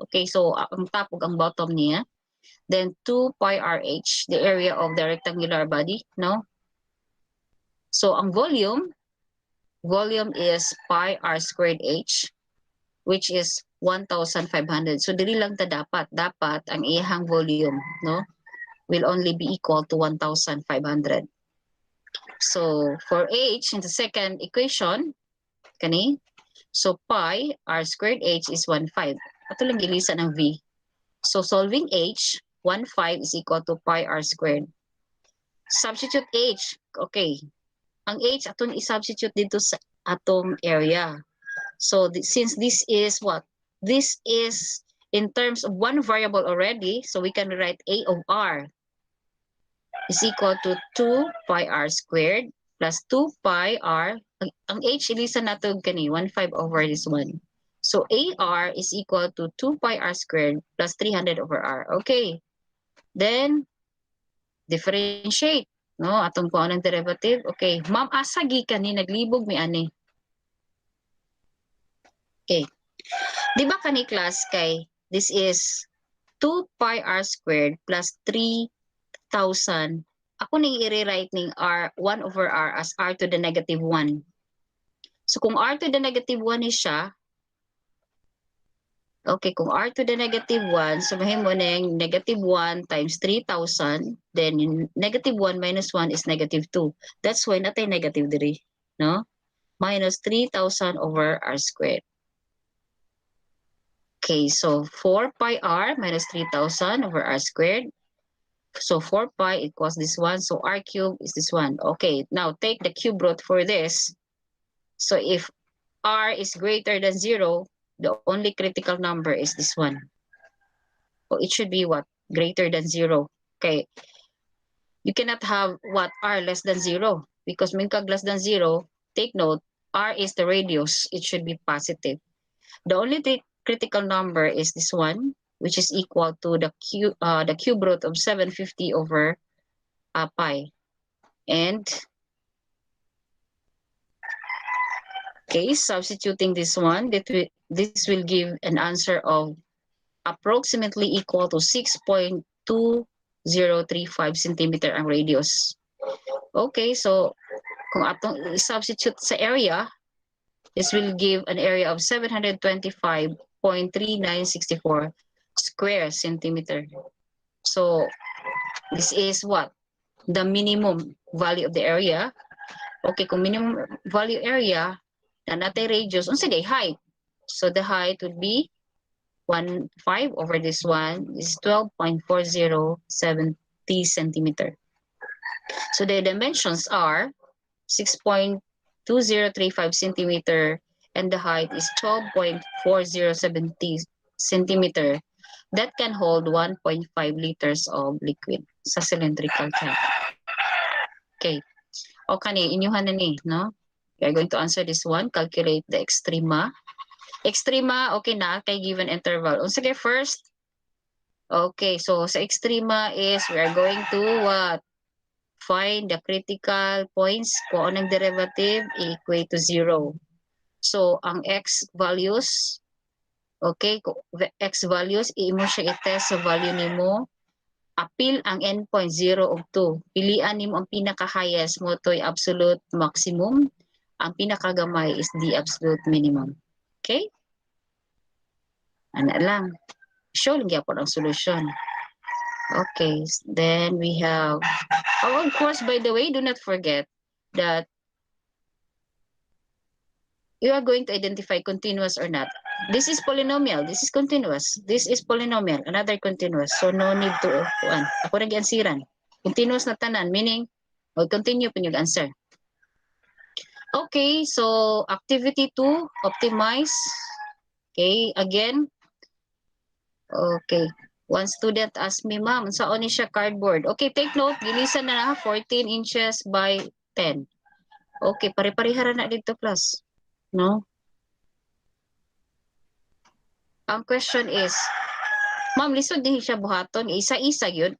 Speaker 1: Okay, so ang top ug ang bottom niya. Then 2 pi rh, the area of the rectangular body, no? So ang volume is pi r squared h, which is 1,500. So dili lang ta dapat ang ihang volume, no, will only be equal to 1,500. So for h in the second equation, kani, so pi r squared h is 1.5. Ato lang gilisan ang v. So solving h, 1.5 is equal to pi r squared. Substitute h. Okay. Ang h atong i-substitute dito sa atong area. So since this is what? This is in terms of one variable already, so we can write a of r is equal to 2 pi r squared plus 2 pi r. Ang h ilisan nato kani 1.5 over this one. So ar is equal to 2 pi r squared plus 300 over r. Okay. Then differentiate, no? Atong kuha ng derivative. Okay, ma'am, asa gikan ni naglibog mi ani. Okay. Di ba kani class kay this is 2 pi r squared plus 3,000. Ako nang i-rewrite ning r 1 over r as r to the negative 1. So kung r to the negative 1 is siya, okay, kung r to the negative 1, sumahin mo na yung negative 1 times 3,000, then yung negative 1 minus 1 is negative 2. That's why natay negative 3, no? Minus 3,000 over r squared. Okay, so 4 pi r minus 3,000 over r squared. So 4 pi equals this one. So r cubed is this one. Okay, now take the cube root for this. So if r is greater than 0, the only critical number is this one. So it should be what? Greater than 0. Okay. You cannot have what? R less than 0. Because minkag less than 0, take note, r is the radius. It should be positive. The only critical number is this one, which is equal to the cube root of 750 over pi. And okay, substituting this one, this will give an answer of approximately equal to 6.2035 centimeter ang radius. Okay, so kung atong substitute sa area, this will give an area of 725.3964 square centimeter. So this is what? The minimum value of the area. Okay, kung minimum value area, na natin radius, unsa day height. So the height would be 1.5 over this one is 12.4070 centimeter. So the dimensions are 6.2035 centimeter and the height is 12.4070 centimeter. That can hold 1.5 liters of liquid sa cylindrical tank. Okay. O kani, inyuhan na ni, no? We are going to answer this one. Calculate the extrema. Extrema, okay na, kay given interval. O sige, first. Okay, so sa extrema is we are going to what? Find the critical points. Kung anong derivative, equate to 0. So, ang x values, okay, x values, i-mo siya i-test sa value nimo. Apil ang endpoint 0 ug 2. Pilian nimo ang pinaka-highest mo to'y absolute maximum. Ang pinakagamay is the absolute minimum. Okay? Ano lang. Show lang gyapon ang solution. Okay, then we have, oh, of course, by the way, do not forget that you are going to identify continuous or not. This is polynomial, this is continuous, this is polynomial, another continuous. So no need to, ako nag-ansiran. Continuous na tanan, meaning, continue pa yung answer. Okay, so activity 2, optimize. Okay, again. Okay. One student asked me, ma'am, saan ni siya cardboard? Okay, take note, gilisan na 14 inches by 10. Okay, pare-parehara na dito class. No? Ang question is, ma'am, lisod din siya buhaton, isa-isa yun.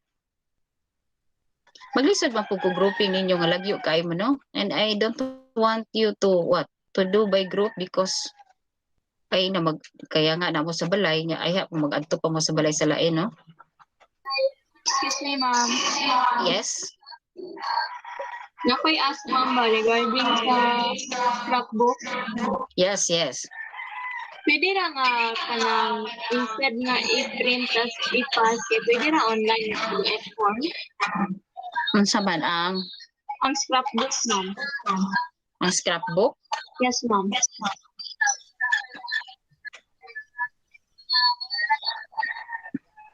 Speaker 1: Maglisod man po ko grouping ninyo nga lagyo kay mo, no? And I don't want you to, what? To do by group because ay na kaya nga na mo sa balay niya ay kung mag-adto pa mo sa balay sa lain, no?
Speaker 3: Excuse me, ma'am.
Speaker 1: Yes.
Speaker 3: Nakoy ask ma'am ba regarding sa scrapbook?
Speaker 1: Yes, yes.
Speaker 3: Pwede ra nga kanang instead nga i-print as i-pass, pwede ra online na PDF form?
Speaker 1: Unsa man ang
Speaker 3: scrapbook, ma'am.
Speaker 1: Ang scrapbook?
Speaker 3: Yes, ma'am.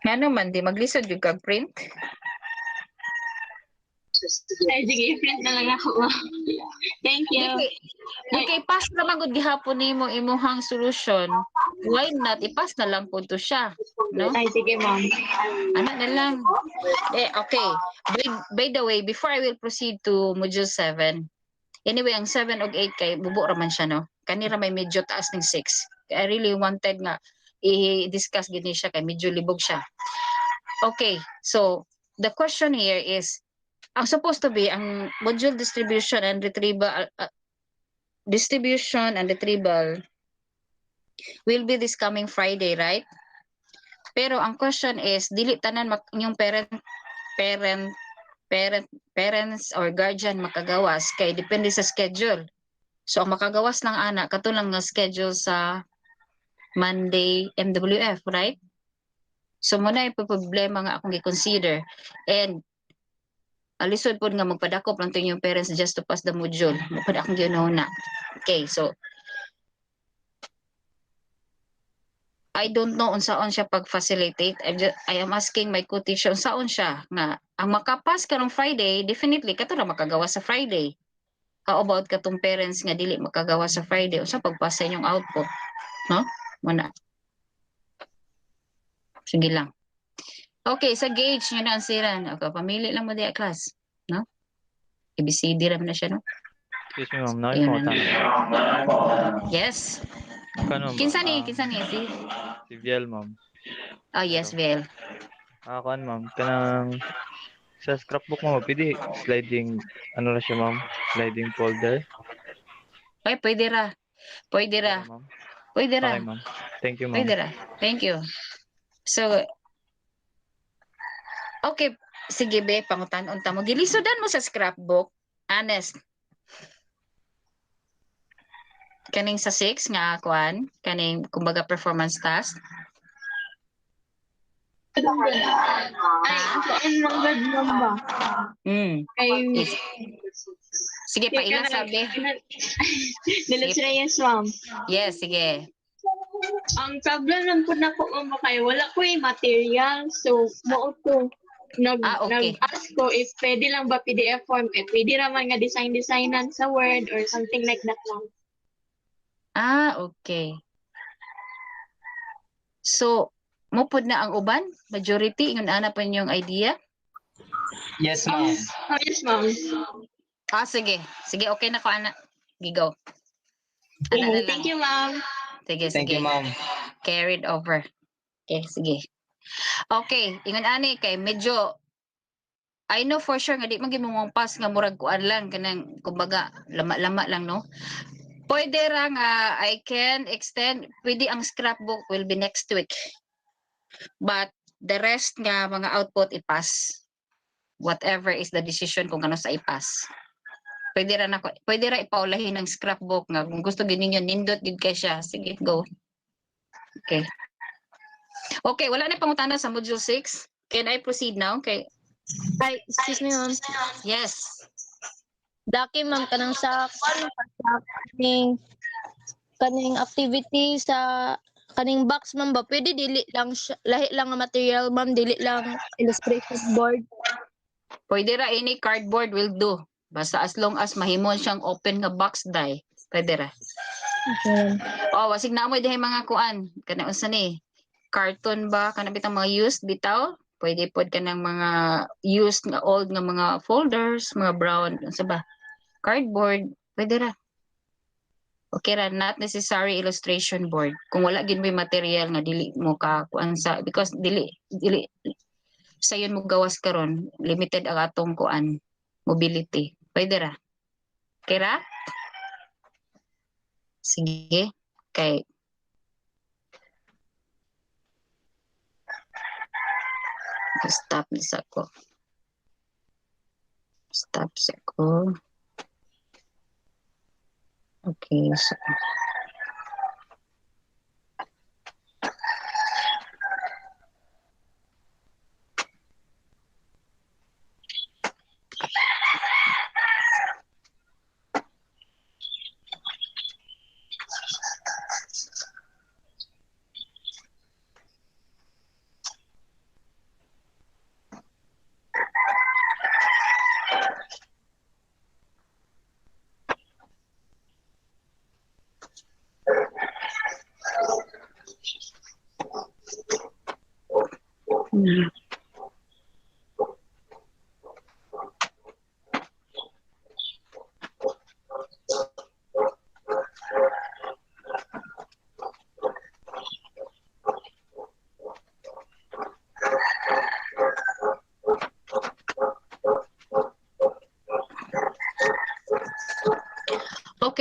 Speaker 1: Ano man, di maglisod yung kag-print?
Speaker 3: Ay, sige, i-print na lang ako, ma'am. Thank you.
Speaker 1: Okay, pass naman gud gihapon nimo imuhang solution. Why not ipas na lang po to siya, no?
Speaker 3: Ay, sige, ma'am.
Speaker 1: Ano na lang. Okay. By the way, before I will proceed to module 7. Anyway, ang 7 ug 8 kay bubo ra man siya, no? Kanira may medyo taas ng 6. I really wanted nga i-discuss gid ni siya kay medyo libog siya. Okay. So, the question here is, ang supposed to be, ang module distribution and retrieval, will be this coming Friday, right? Pero ang question is, dili tanan yung parents or guardian makagawas kay depende sa schedule. So ang makagawas lang ana katulang nga schedule sa Monday MWF, right? So muna yung problema nga akong i-consider. And alisod po nga magpadakop lang yung parents just to pass the module. Mapad akong ginuna. Okay, so I don't know unsaon siya pag-facilitate. I am asking my quotation unsaon siya nga ang makapas karong Friday, definitely kato na makagawa sa Friday. How about katong parents nga dili makagawa sa Friday unsa pagpasa inyong output, no? Muna. Sige lang. Okay, sa gauge nyo na ang siran. Okay, pamili lang mo diya class, no? ABCD ram na siya, no?
Speaker 4: Excuse me, ma'am.
Speaker 1: Ayun
Speaker 4: Nakita
Speaker 1: na. Yes.
Speaker 4: Kano ba?
Speaker 1: Kinsa ni
Speaker 4: Si Viel, ma'am.
Speaker 1: Oh, yes, Vel.
Speaker 4: Kuan, ma'am. Kanang sa scrapbook mo, pwede sliding, ano na siya, ma'am? Sliding folder.
Speaker 1: Ay, pwede ra. Pwede ra.
Speaker 4: Ma'am.
Speaker 1: Pwede ra.
Speaker 4: Okay, ma'am. Thank you, ma'am.
Speaker 1: Pwede ra. Thank you. So, okay. Sige, be, pangutan-unta mo. Gilisudan mo sa scrapbook. Honest. Kaning sa 6 nga, kuan. Kaning, kumbaga, performance task.
Speaker 3: Ay, saan lang gad lang ba? Ay,
Speaker 1: Sige, pa ila sabi.
Speaker 3: Dalas na yes, ma'am.
Speaker 1: Yes, sige.
Speaker 3: Ang problem lang po na ko ma'am kay wala ko yung material. So, mo ko
Speaker 1: Okay.
Speaker 3: nag-ask ko if pwede lang ba PDF form. Pwede raman nga designan sa Word or something like that lang.
Speaker 1: Okay. So, mupod na ang uban? Majority, ingon ana pa yung idea?
Speaker 5: Yes, ma'am.
Speaker 3: Oh, yes, ma'am.
Speaker 1: Sige. Sige, okay na ko, ana. Gigo. Ana na lang.
Speaker 3: Thank you, ma'am.
Speaker 1: Sige,
Speaker 5: Thank
Speaker 1: sige.
Speaker 5: you, ma'am.
Speaker 1: Carried over. Okay, sige. Okay, ingon ani kay medyo I know for sure nga di man gimong pass nga murag kuan lang kanang kumbaga lama-lama lang, no. Pwede ra nga I can extend, pwede ang scrapbook will be next week. But the rest nga mga output ipass. Whatever is the decision kung ano sa ipass. Pwede ra ipaulahin ng scrapbook nga kung gusto gid ninyo nindot gid kay siya. Sige, go. Okay. Okay, wala na pangutana sa module 6. Can I proceed now? Okay.
Speaker 2: Ay, excuse me, ma'am.
Speaker 1: Yes.
Speaker 2: Daki, ma'am, kanang sa kaning activity sa kaning box, ma'am ba? Pwede dili lang siya, lahi lang ang material, ma'am, dili lang illustration board.
Speaker 1: Pwede ra any cardboard will do. Basta as long as mahimon siyang open nga box die. Pwede ra.
Speaker 2: Okay.
Speaker 1: Wasig na mo dihay mga kuan. Kana unsa ni? Carton ba kana bitang mga used bitaw? Pwede pod ka ng mga used nga old nga mga folders, mga brown, unsa ba? Cardboard, pwede ra. Okay ra, not necessary illustration board. Kung wala gid may material nga dili mo ka kuan sa because dili sayon mo gawas karon, limited ang atong kuan mobility. Pwede ra. Okay ra? Sige. Okay. Stop sa ko. Stop sa ko. Okay, so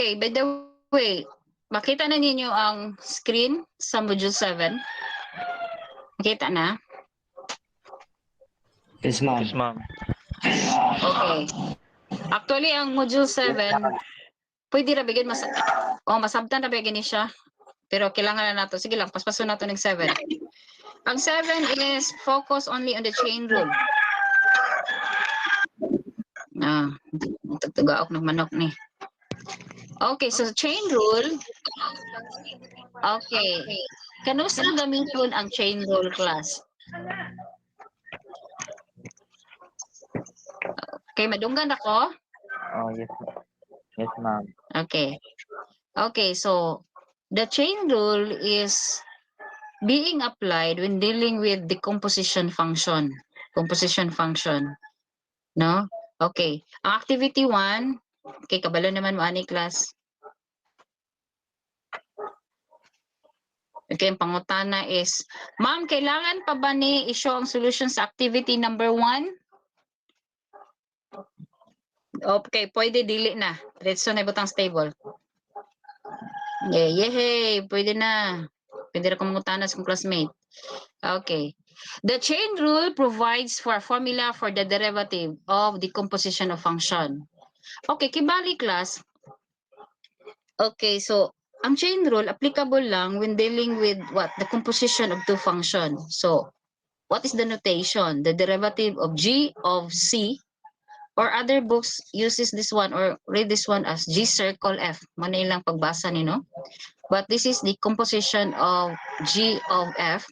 Speaker 1: Okay, by the way, makita na ninyo ang screen sa Module 7? Makita na?
Speaker 5: Yes, ma'am.
Speaker 4: Yes, ma'am.
Speaker 1: Okay. Actually, ang Module 7, pwede ra bigyan masabtan na bigyan ni siya. Pero kailangan na nato. Sige lang, paspaso nato ng 7. Ang 7 is focus only on the chain rule. Tugaok ng manok ni. Okay, so chain rule. Okay. Kanusa gamiton ang chain rule class? Okay, madunggan ako.
Speaker 4: Oh, yes. Yes, ma'am.
Speaker 1: Okay. Okay, so the chain rule is being applied when dealing with the composition function. Composition function. No? Okay. Ang activity 1, okay, kabalo naman mo ani class. Okay, ang pangutana is, ma'am, kailangan pa ba ni i-show ang solution sa activity number 1? Okay, pwede dili na. Diretso na ibutang stable. Yay, pwede na. Pwede na kumangutana sa kong classmate. Okay. The chain rule provides for a formula for the derivative of the composition of function. Okay, kibali class. Okay, so ang chain rule applicable lang when dealing with what? The composition of two functions. So, what is the notation? The derivative of g of c, or other books uses this one or read this one as g circle f. Muna ilang pagbasa nino. But this is the composition of g of f.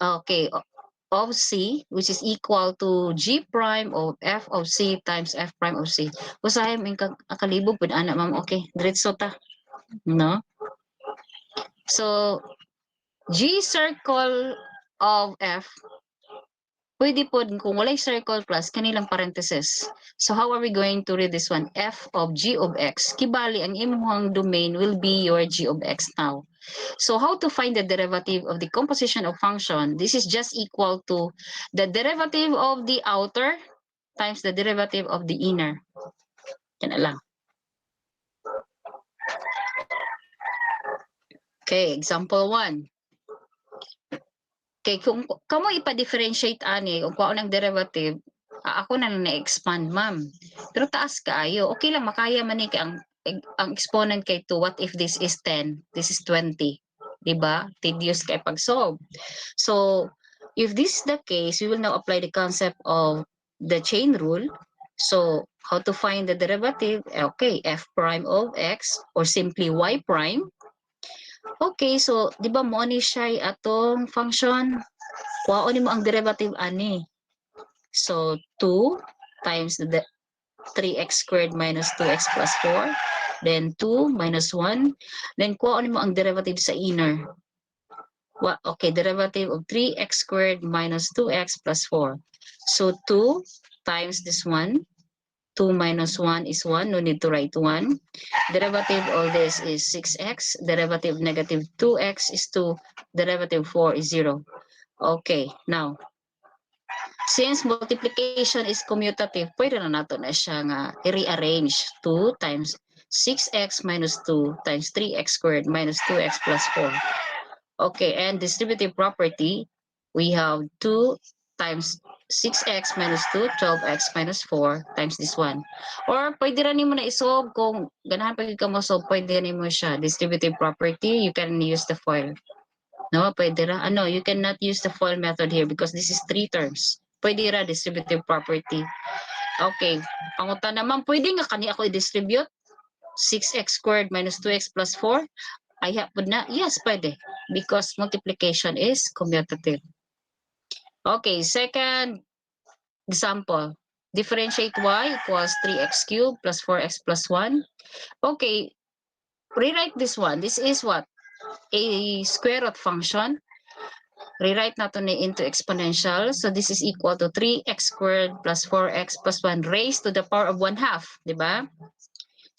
Speaker 1: Okay, of c, which is equal to g prime of f of c times f prime of c. Usahay mo yung akalibog pud ana ma'am. Okay, diretso ta. No? So, g circle of f, pwede po kung walay circle class, kanilang parenthesis. So, how are we going to read this one? F of g of x. Kibali, ang imong domain will be your g of x now. So, how to find the derivative of the composition of function? This is just equal to the derivative of the outer times the derivative of the inner. Yan na lang. Okay, example 1. Okay, kung kamo ipa-differentiate ani kung kuha ng derivative, ako na lang na-expand, ma'am. Pero taas kaayo. Okay lang, makaya man ni ang exponent kay 2. What if this is 10? This is 20. Diba? Tedious kay pag-solve. So, if this is the case, we will now apply the concept of the chain rule. So, how to find the derivative? Okay, f prime of x or simply y prime. Okay, so di ba mo ni siya atong function? Kuhaon mo ang derivative ani. So 2 times the 3x squared minus 2x plus 4. Then 2 minus 1. Then kuhaon mo ang derivative sa inner. Okay, derivative of 3x squared minus 2x plus 4. So 2 times this one. 2 minus 1 is 1. No need to write 1. Derivative of this is 6x. Derivative negative 2x is 2. Derivative 4 is 0. Okay, now, since multiplication is commutative, pwede na nato na siya nga i-rearrange. 2 times 6x minus 2 times 3x squared minus 2x plus 4. Okay, and distributive property, we have 2 times 6x minus 2, 12x minus 4 times this one. Or pwede rin mo na isolve kung ganahan pa ka mo solve, pwede rin mo siya. Distributive property, you can use the FOIL. No, pwede rin. You cannot use the FOIL method here because this is 3 terms. Pwede rin distributive property. Okay, pangutan naman, pwede nga kani ako i-distribute 6x squared minus 2x plus 4. I have na, yes, pwede. Because multiplication is commutative. Okay, second example. Differentiate y equals 3x cubed plus 4x plus 1. Okay, rewrite this one. This is what? A square root function. Rewrite natin into exponential. So this is equal to 3x squared plus 4x plus 1 raised to the power of 1/2. Diba?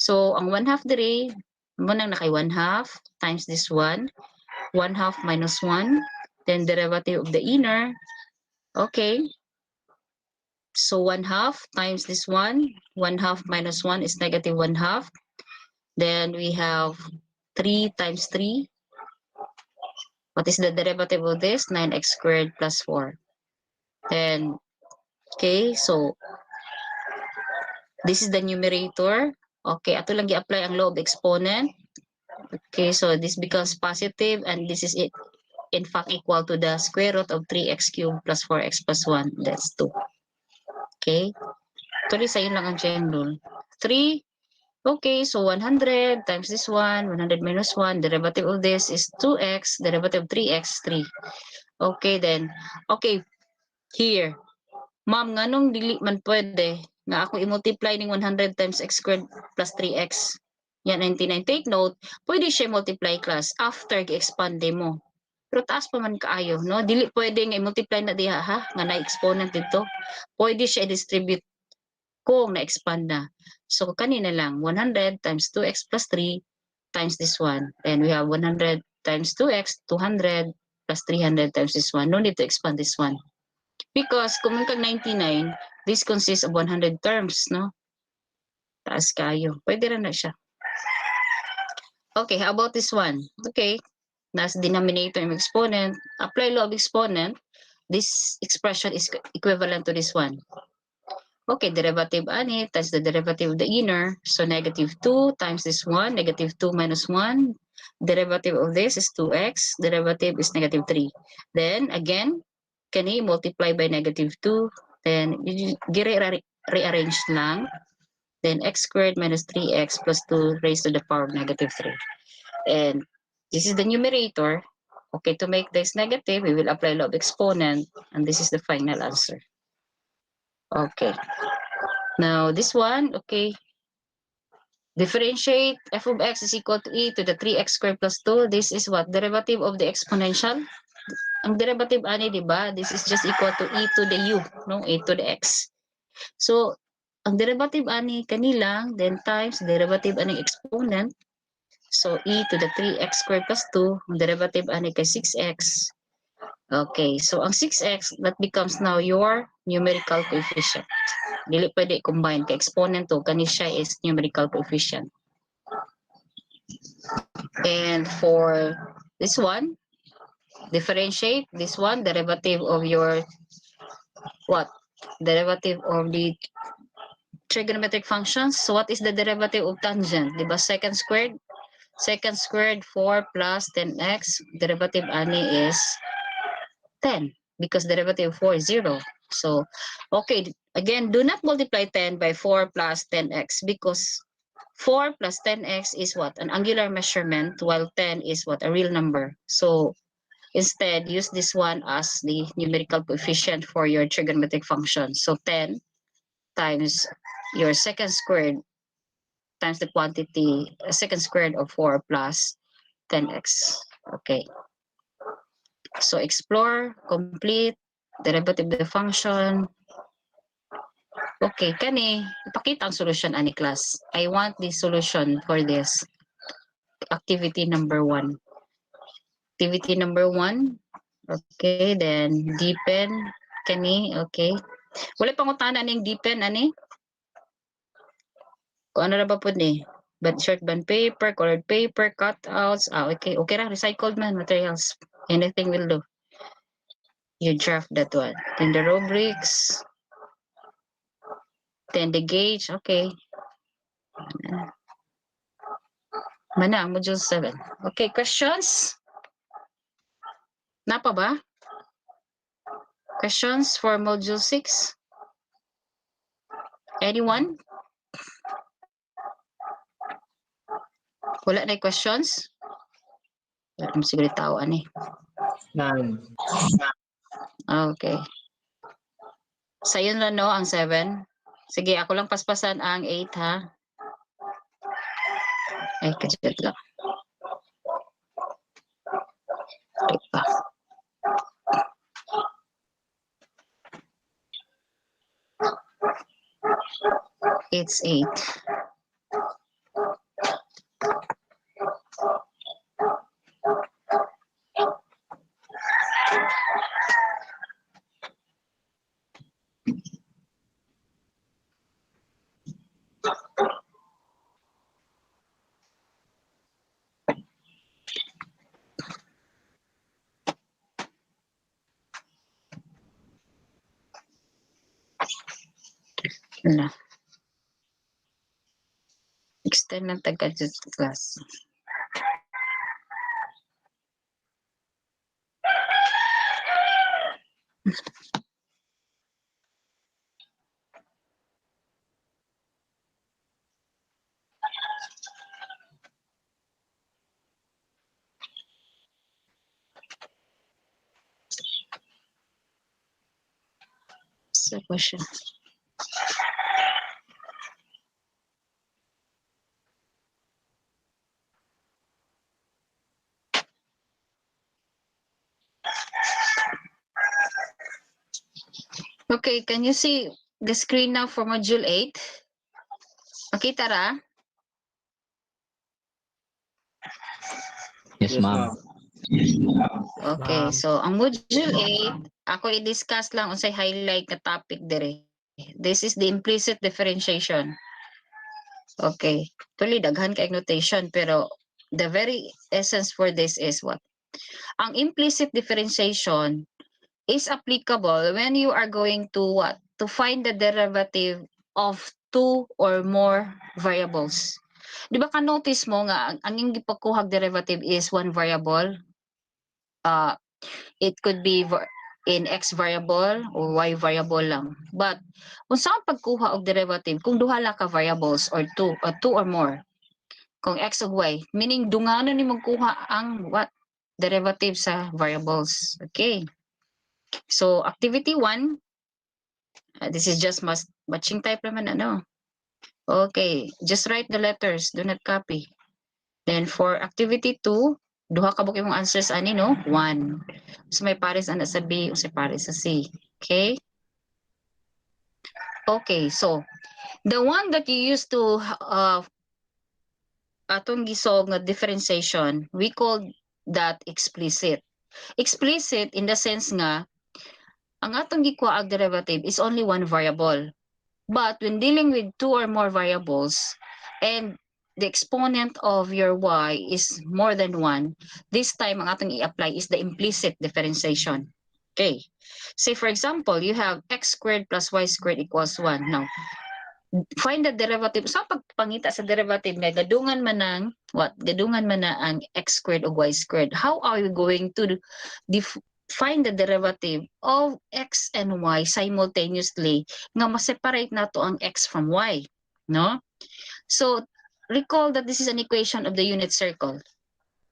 Speaker 1: So ang 1/2 dire, muna na kay 1/2 times this one. 1/2 minus 1. Then derivative of the inner. Okay. So 1/2 times this one. 1/2 minus 1 is negative 1/2. Then we have 3 times 3. What is the derivative of this? 9x squared plus 4. Then, okay, so this is the numerator. Okay, ato lang i-apply ang law of exponent. Okay, so this becomes positive and this is it. In fact, equal to the square root of 3x cubed plus 4x plus 1. That's 2. Okay. Actually, sa'yo lang ang chain rule. 3. Okay, so 100 times this one, 100 minus 1. Derivative of this is 2x. Derivative of 3x, 3. Okay, then. Okay, here. Ma'am, nganong dili man pwede nga ako i-multiply ning 100 times x squared plus 3x. Yan, 99. Take note, pwede siya multiply class after gi-expand mo. Pero taas pa man kaayo, no? Dili pwede nga i-multiply na diha, ha? Nga na-exponent dito. Pwede siya i-distribute kung na-expand na. So, kanina lang, 100 times 2x plus 3 times this one. Then we have 100 times 2x, 200 plus 300 times this one. No need to expand this one. Because kung kag 99, this consists of 100 terms, no? Taas kayo. Pwede rin na siya. Okay, how about this one? Okay, nasa denominator ng exponent. Apply law of exponent. This expression is equivalent to this one. Okay, derivative ani times the derivative of the inner. So negative 2 times this one, negative 2 minus 1. Derivative of this is 2x. Derivative is negative 3. Then again, can you multiply by negative 2? Then rearrange lang. Then x squared minus 3x plus 2 raised to the power of negative 3. And this is the numerator. Okay, to make this negative, we will apply law of exponent. And this is the final answer. Okay. Now, this one, okay. Differentiate f of x is equal to e to the 3x squared plus 2. This is what? Derivative of the exponential. Ang derivative ani, di ba? This is just equal to e to the u, no? E to the x. So, ang derivative ani kanilang, then times derivative ani exponent. So, e to the 3x squared plus 2. Ang derivative ani kay 6x. Okay, so ang 6x, that becomes now your numerical coefficient. Dili pwede combine ka exponent to kani siya is numerical coefficient. And for this one, differentiate this one, derivative of your what? Derivative of the trigonometric functions. So what is the derivative of tangent? Diba second squared? Second squared 4 plus 10x. Derivative ani is 10 because derivative of 4 is 0. So, okay, again, do not multiply 10 by 4 plus 10x because 4 plus 10x is what? An angular measurement, while 10 is what? A real number. So, instead, use this one as the numerical coefficient for your trigonometric function. So, 10 times your second squared times the quantity, second squared of 4 plus 10x. Okay. So, explore, complete, derivative of the function. Okay, kani, ipakita ang solution ani class. I want the solution for this. Activity number 1. Activity number 1. Okay, then deepen, kani, okay. Wala pangutana ning deepen, ani? Kung ano na ba po ni? But short band paper, colored paper, cutouts. Okay. Okay ra, recycled man materials. Anything will do. You draft that one. Then the rubrics. Then the gauge. Okay. Mana, module 7. Okay, questions? Napa ba? Questions for module 6? Anyone? Wala na questions? Wala naman siguro tao, ani.
Speaker 5: None.
Speaker 1: Okay. Sa'yo na no, ang 7. Sige, ako lang paspasan ang 8, ha? Ay, kadyan lang. Okay pa. It's 8. Na. Extend ng taga-class. Sa pa siya. Okay, can you see the screen now for module 8? Makita ra?
Speaker 5: Yes, ma'am.
Speaker 1: Okay, so ang module 8, ako i-discuss lang unsay highlight na topic dire. This is the implicit differentiation. Okay, tuloy daghan kay notation pero the very essence for this is what? Ang implicit differentiation is applicable when you are going to what? To find the derivative of two or more variables. Di ba ka-notice mo nga ang iyong gipagkuhag derivative is one variable? It could be in x variable or y variable lang. But kung saan pagkuha og derivative, kung duha la ka variables or two or more, kung x ug y, meaning dunganon ni magkuha ang what? Derivative sa variables. Okay. So activity 1, this is just matching type naman ano. Okay, just write the letters, do not copy. Then for activity 2, duha ka imong answers ani no? 1. So may pares ana sa B o sa pares sa C. Okay? Okay, so the one that you used to atong gisolve nga differentiation, we call that explicit. Explicit in the sense nga ang atong gikuha ang derivative is only one variable. But when dealing with two or more variables and the exponent of your y is more than 1, this time ang atong i-apply is the implicit differentiation. Okay. Say for example, you have x squared plus y squared equals 1. Now, find the derivative. Sa pagpangita sa derivative nga gadungan man ang what? Gadungan man na ang x squared o y squared. How are you going to find the derivative of x and y simultaneously nga ma-separate nato ang x from y, no? So recall that this is an equation of the unit circle.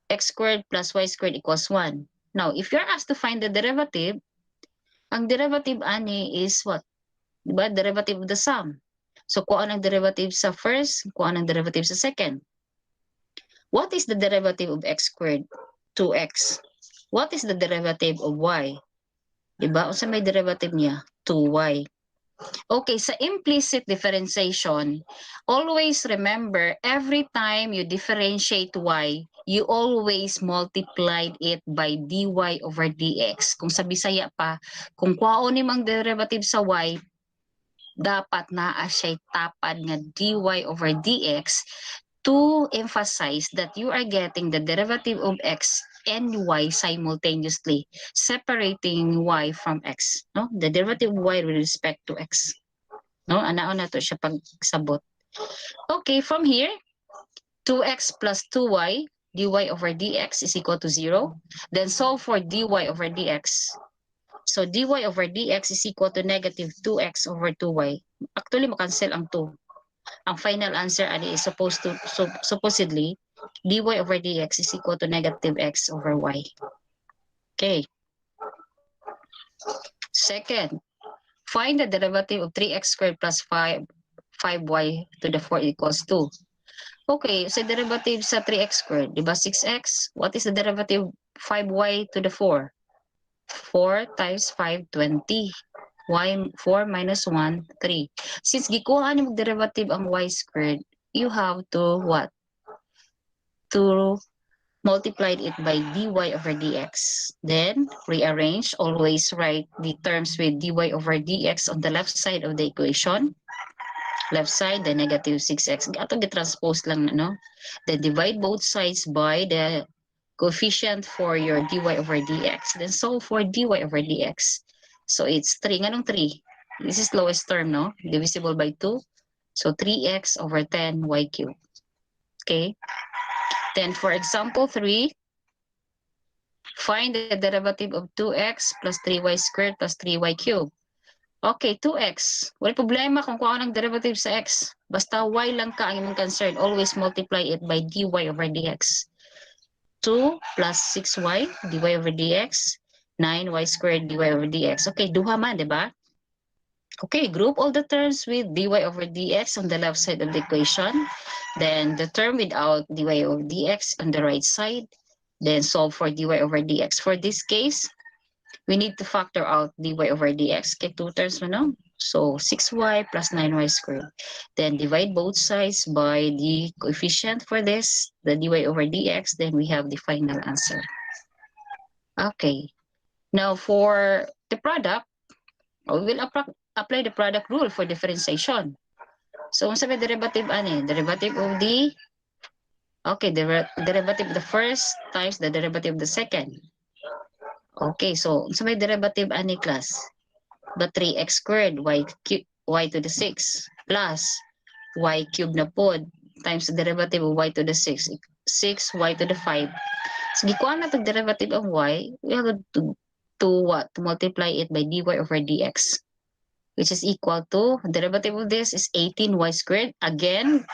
Speaker 1: X squared plus y squared equals 1. Now if you're asked to find the derivative, ang derivative ani is what? Diba? Derivative of the sum. So kuha ang derivative sa first, kuha ang derivative sa second. What is the derivative of x squared? 2x. What is the derivative of y? Diba? O sa may derivative niya? 2y. Okay, sa implicit differentiation, always remember, every time you differentiate y, you always multiplied it by dy over dx. Kung sa Bisaya pa, kung kwaon ni mang derivative sa y, dapat naa siya tapad nga dy over dx to emphasize that you are getting the derivative of x and y simultaneously, separating y from x. No? The derivative of y with respect to x. No? Anaon na to siya pagsabot. Okay, from here, 2x plus 2y dy over dx is equal to 0. Then solve for dy over dx. So dy over dx is equal to negative 2x over 2y. Actually, makancel ang 2. Ang final answer is supposedly dy over dx is equal to negative x over y. Okay. Second, find the derivative of 3x squared plus 5y to the 4 equals 2. Okay, so derivative sa 3x squared, di ba 6x? What is the derivative of 5y to the 4? 4 times 5, 20. Y, 4 minus 1, 3. Since gikuha ni derivative ang y squared, you have to what? To multiply it by dy over dx. Then, rearrange. Always write the terms with dy over dx on the left side of the equation. Left side, the negative 6x. Ato gi-transpose lang, no? Then, divide both sides by the coefficient for your dy over dx. Then, solve for dy over dx. So, it's 3. Anong 3? This is lowest term, no? Divisible by 2. So 3x over 10 y cubed. Okay. Then for example 3, find the derivative of 2x plus 3y squared plus 3y cubed. Okay, 2x. Wala problema kung ano ang derivative sa x. Basta y lang ka ang imong concern. Always multiply it by dy over dx. 2 plus 6y dy over dx. 9y squared dy over dx. Okay, duha man, di ba? Okay, group all the terms with dy over dx on the left side of the equation. Then the term without dy over dx on the right side. Then solve for dy over dx. For this case, we need to factor out dy over dx. Okay, two terms mo, no? So 6y plus 9y squared. Then divide both sides by the coefficient for this, the dy over dx. Then we have the final answer. Okay. Now for the product, we will apply the product rule for differentiation. So, ang sabi derivative ani? Derivative of the, okay, derivative of the first times the derivative of the second. Okay, so sa may derivative ani class? The 3x squared y to the 6 plus y cubed na pod times the derivative of y to the 6, 6y to the 5. So, gikuha na itong derivative of y, we have to what? To multiply it by dy over dx, which is equal to, derivative of this is 18y squared. Again,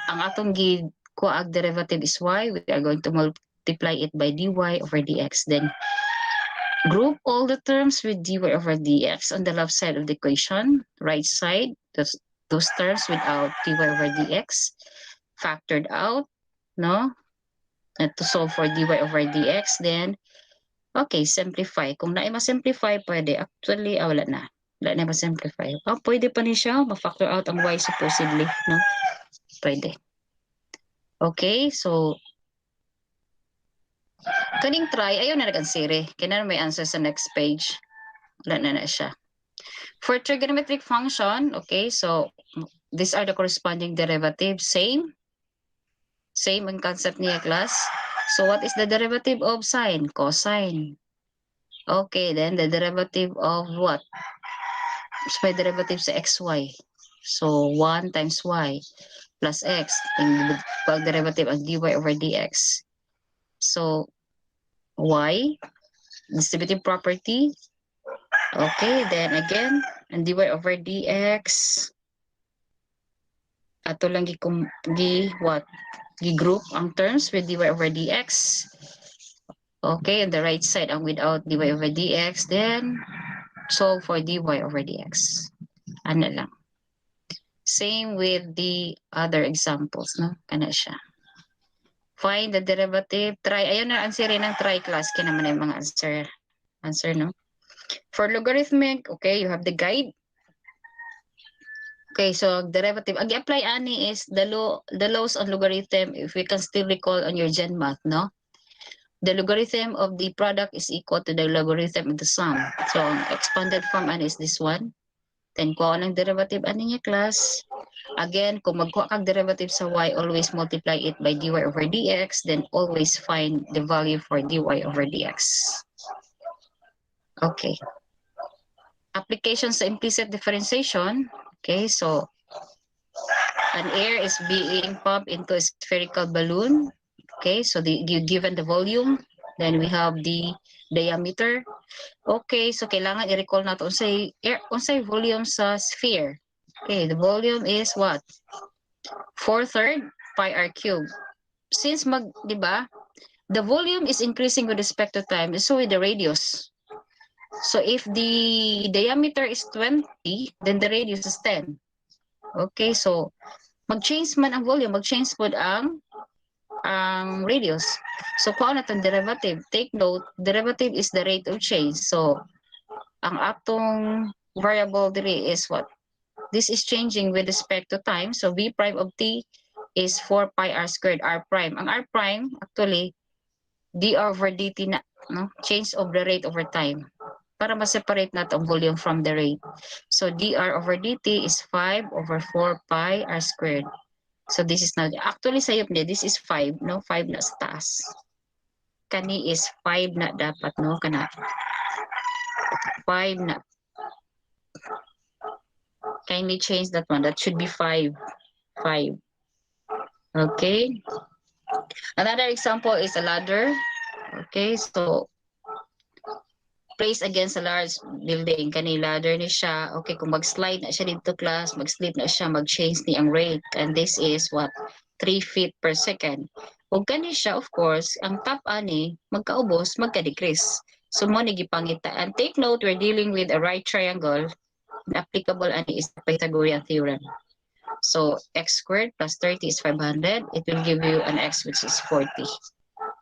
Speaker 1: ang atong gikuha derivative is y, we are going to multiply it by dy over dx. Then, group all the terms with dy over dx on the left side of the equation. Right side, those terms without dy over dx. Factored out, no? And to solve for dy over dx, then, okay, simplify. Kung na ma-simplify, pwede. Actually, wala na. Wala na ma-simplify. Pwede pa ni siya. Ma-factor out ang y supposedly, no? Pwede. Okay, so, kaning try, ayaw na nag-ansere. Kaya na may answer sa next page. Wala na siya. For trigonometric function, okay, so these are the corresponding derivatives. Same ang concept niya, class. So what is the derivative of sine? Cosine. Okay, then the derivative of what? So may derivative sa xy. So 1 times y plus x. Yung pag-derivative ang dy over dx. So y, distributive property. Okay, then again, and dy over dx. Ato lang gi-group ang terms with dy over dx. Okay, on the right side ang without dy over dx. Then, solve for dy over dx. Ano lang. Same with the other examples, no? Kana siya. Find the derivative. Try. Ayun na answer rin ng try class. Kaya naman yung mga answer, no? For logarithmic, okay, you have the guide. Okay, so derivative. Ang i-apply ani is the laws on logarithm, if we can still recall on your Gen Math, no? The logarithm of the product is equal to the logarithm of the sum. So, ang expanded form ani is this one. Then, kung anong derivative ani niya, class. Again, kung magkuha kang derivative sa y, always multiply it by dy over dx, then always find the value for dy over dx. Okay. Application sa implicit differentiation. Okay, so an air is being pumped into a spherical balloon. Okay, so given the volume, then we have the diameter. Okay, so kailangan i-recall natin unsay volume sa sphere. Okay, the volume is what? 4/3 pi r cubed. Since di ba, the volume is increasing with respect to time, so with the radius. So if the diameter is 20, then the radius is 10. Okay, so mag-change man ang volume, mag-change po ang radius. So kung ano itong derivative, take note, derivative is the rate of change. So ang atong variable diri is what? This is changing with respect to time. So v prime of t is 4 pi r squared r prime. Ang r prime, actually, dr over dt na, no? Change of the rate over time. Para ma-separate natin ang volume from the rate. So dr over dt is 5 over 4 pi r squared. So this is now, actually sayop niya, this is 5, no? 5 na sa taas. Kani is 5 na dapat, no? Kana. 5 na. Kindly change that one. That should be 5. 5. Okay. Another example is a ladder. Okay, so place against a large building. Kani ladder ni siya. Okay, kung mag-slide na siya dito class, mag-slip na siya, mag-change ni ang rate. And this is what? 3 feet per second. Kung kani siya, of course, ang top ani, magkaubos, magka-decrease. So mo ni gipangita. And take note, we're dealing with a right triangle. The applicable ani is the Pythagorean theorem. So x squared plus 30 is 500. It will give you an x which is 40.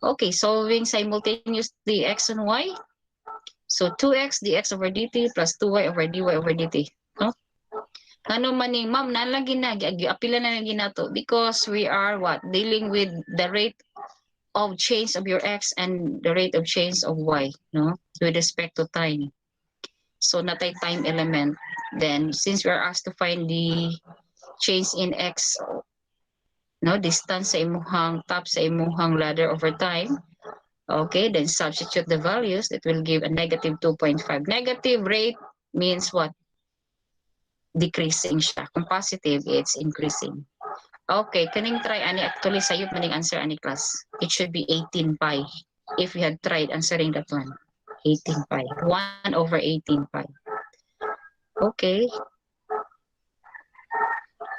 Speaker 1: Okay, solving simultaneously x and y. So 2x dx over dt plus 2y over dy over dt. No? Ano man ni ma'am, nalagi na, apila na lagi na to because we are what? Dealing with the rate of change of your x and the rate of change of y, no? With respect to time. So natay time element. Then since we are asked to find the change in x, no, distance sa imuhang top sa imuhang ladder over time. Okay, then substitute the values. It will give a negative 2.5. Negative rate means what? Decreasing siya. Kung positive, it's increasing. Okay, kaning try ani actually sayop maning answer ani class. It should be 18 pi if we had tried answering that one. 18 pi. 1 over 18 pi. Okay.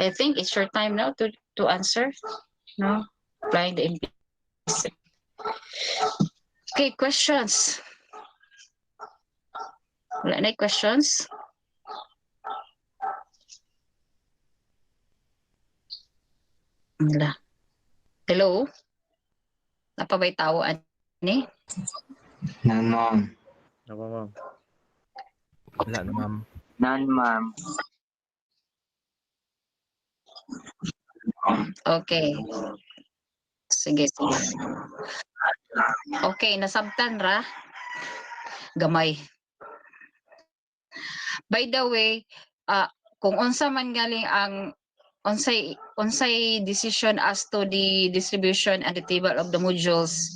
Speaker 1: I think it's your time now to answer. No? Applying the implicit. Okay, questions. Wala na questions? Wala. Hello? Napabay tao ani?
Speaker 5: None, ma'am.
Speaker 4: Ako, ma'am. Wala na, ma'am.
Speaker 5: None, ma'am.
Speaker 1: Okay. Sige, sige. Okay, nasabtan ra. Gamay. By the way, kung unsa man galing ang unsay decision as to the distribution and the table of the modules,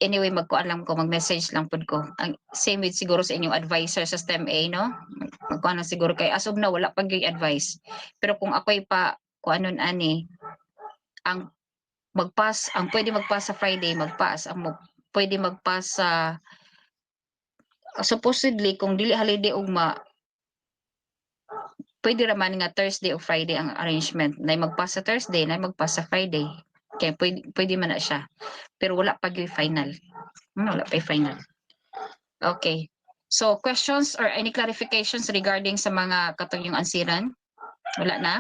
Speaker 1: anyway, magkuan lang ko, mag-message lang pud ko. Ang same with siguro sa inyong advisor sa STEM A, no? Magkuan lang siguro kay as of na wala pag advice. Pero kung ako'y pa kuanon ani, ang mag-pass, ang pwede mag-pass sa Friday, mag-pass. Ang pwede mag-pass sa supposedly kung dili holiday ugma, pwede raman nga Thursday o Friday ang arrangement. Na mag-pass sa Thursday, na mag-pass sa Friday. Kaya pwede man na siya. Pero wala pa yung final. Wala pa yung final. Okay. So, questions or any clarifications regarding sa mga katong yung ansiran? Wala na?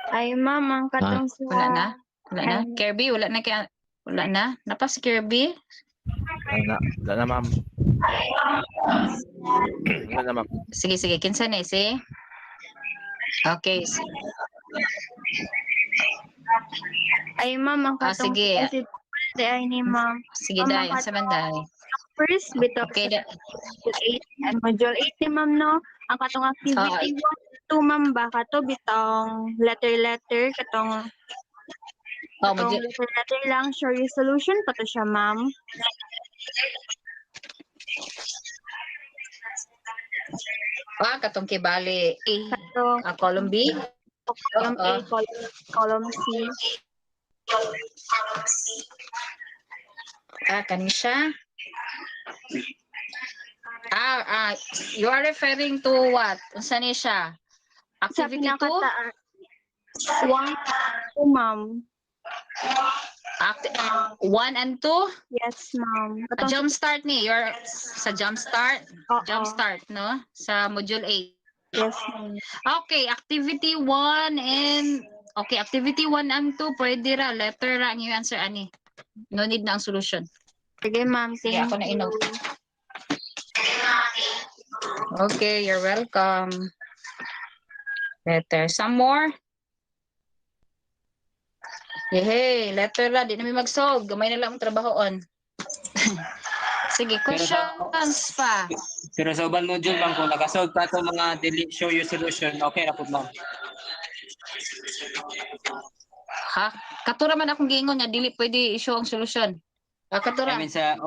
Speaker 3: Ay, ma'am, ang katong sa...
Speaker 1: Wala na? Wala na? Kirby, wala na kaya... Wala na? Napa si Kirby?
Speaker 4: Wala na, ma'am. Wala na, ma'am.
Speaker 1: Sige, sige. Kinsa na si? Okay.
Speaker 3: Ay, ma'am, ang katong
Speaker 1: sige.
Speaker 3: si ay ni ma'am.
Speaker 1: Sige, Day. Sa Manday.
Speaker 3: First, bitaw
Speaker 1: Okay,
Speaker 3: sa module 8 ni ma'am, no? Ang katong activity 1, 2, ma'am, ba? Kato, bitong letter, katong letter lang, show your solution, pato siya, ma'am.
Speaker 1: Katong kibali.
Speaker 3: Katong
Speaker 1: Column B?
Speaker 3: column A, column C.
Speaker 1: Kani siya? You are referring to what? Unsa ni siya?
Speaker 3: Sa
Speaker 1: Activity 2?
Speaker 3: pinakataas. 1, 2, ma'am.
Speaker 1: 1 and 2?
Speaker 3: Yes, ma'am.
Speaker 1: Jump start ni. You're sa jump start?
Speaker 3: Oo.
Speaker 1: Jump start, no? Sa module 8.
Speaker 3: Yes, ma'am.
Speaker 1: Okay, activity 1 and... Okay, activity 1 and 2, pwede ra. Letter ra ang yung answer, ani. No need na ang solution.
Speaker 3: Sige, ma'am. Thank
Speaker 1: Ako na
Speaker 3: you.
Speaker 1: inote. Okay, you're welcome. Letter. Some more? Yehey, letter ra. Di na may mag-solve. Gamay na lang ang trabahoon. Sige, questions pa.
Speaker 5: Pero sa ubang module, ma'am, kung nakasolve pa ito mga delete, show your solution, okay na po, ma'am.
Speaker 1: Ha? Katura man akong giingon nga dili pwede i-show ang solusyon. Katura.
Speaker 5: I mean sa...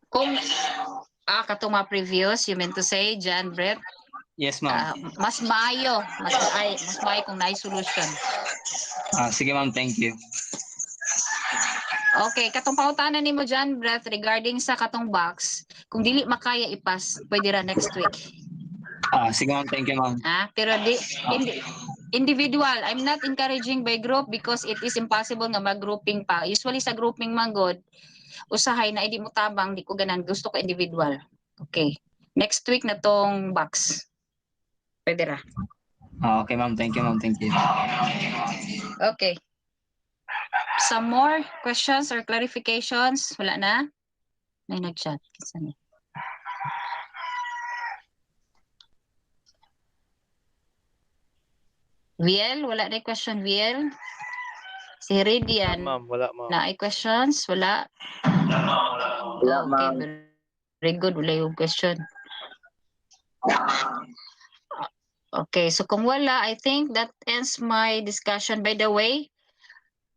Speaker 1: Kung katong mga previous, you meant to say, Jan, Brett?
Speaker 5: Yes, ma'am.
Speaker 1: Mas maayo. Mas maayo kung naay solution.
Speaker 5: Sige, ma'am. Thank you.
Speaker 1: Okay, katong pautanan nimo dyan, Brett, regarding sa katong box, kung dili makaya ipas, pwede ra next week.
Speaker 5: Sige, ma'am. Thank you, ma'am.
Speaker 1: Pero individual, I'm not encouraging by group because it is impossible nga mag-grouping pa. Usually sa grouping man god, usahay na hindi mo tabang, di ko ganan, gusto ko individual. Okay. Next week na tong box. Pwede ra.
Speaker 5: Okay, ma'am. Thank you, ma'am. Thank you.
Speaker 1: Okay. Some more questions or clarifications? Wala na? May nag-chat. Kinsa ni? Viel? Wala na question, Viel? Si Ridian?
Speaker 4: Ma'am, wala ma'am.
Speaker 1: Na ay questions? Wala?
Speaker 5: Wala,
Speaker 1: Okay,
Speaker 5: ma'am.
Speaker 1: very good. Wala yung question. Okay, so kung wala, I think that ends my discussion. By the way,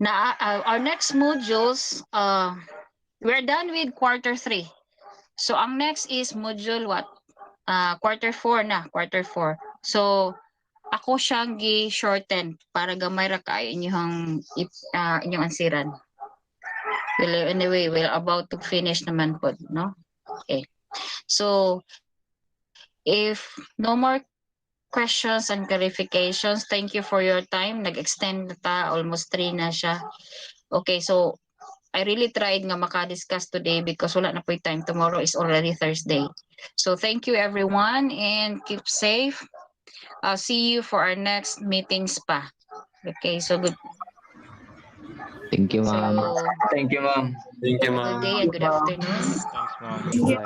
Speaker 1: our next modules, we're done with quarter 3. So ang next is module what? Quarter 4 na, quarter 4. So ako siyang gi-shorten para gamay ra kay inyong ansiran. Well, anyway, we're about to finish naman po, no? Okay. So if no more questions and clarifications, thank you for your time. Nag-extend na ta, almost 3 na siya. Okay, so I really tried nga maka-discuss today because wala na po yung time. Tomorrow is already Thursday. So thank you everyone and keep safe. I'll see you for our next meetings pa. Okay, so good.
Speaker 6: Thank you, ma'am.
Speaker 1: So,
Speaker 5: Thank you, ma'am.
Speaker 7: Thank you,
Speaker 1: good
Speaker 7: ma'am.
Speaker 1: day and good afternoon.
Speaker 4: Thanks, ma'am. Bye.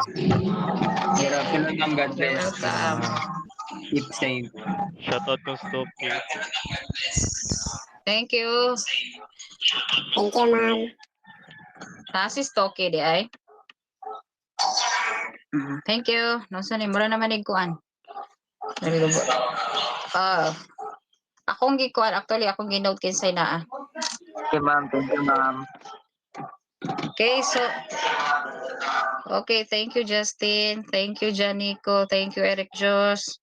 Speaker 5: Good afternoon, ma'am. God
Speaker 1: You're
Speaker 5: bless.
Speaker 1: welcome.
Speaker 5: Keep safe.
Speaker 4: Shoutout kung Stocky.
Speaker 1: Thank you.
Speaker 2: Thank you, ma'am.
Speaker 1: Si Stocky di ay. Thank you. Nasa ni mura naman iguan. Akong gikuan actually akong ginote kinsay naa.
Speaker 5: Okay, ma'am. Thank you, ma'am.
Speaker 1: Okay, so okay, thank you Justin, thank you Janico, thank you Eric Jos.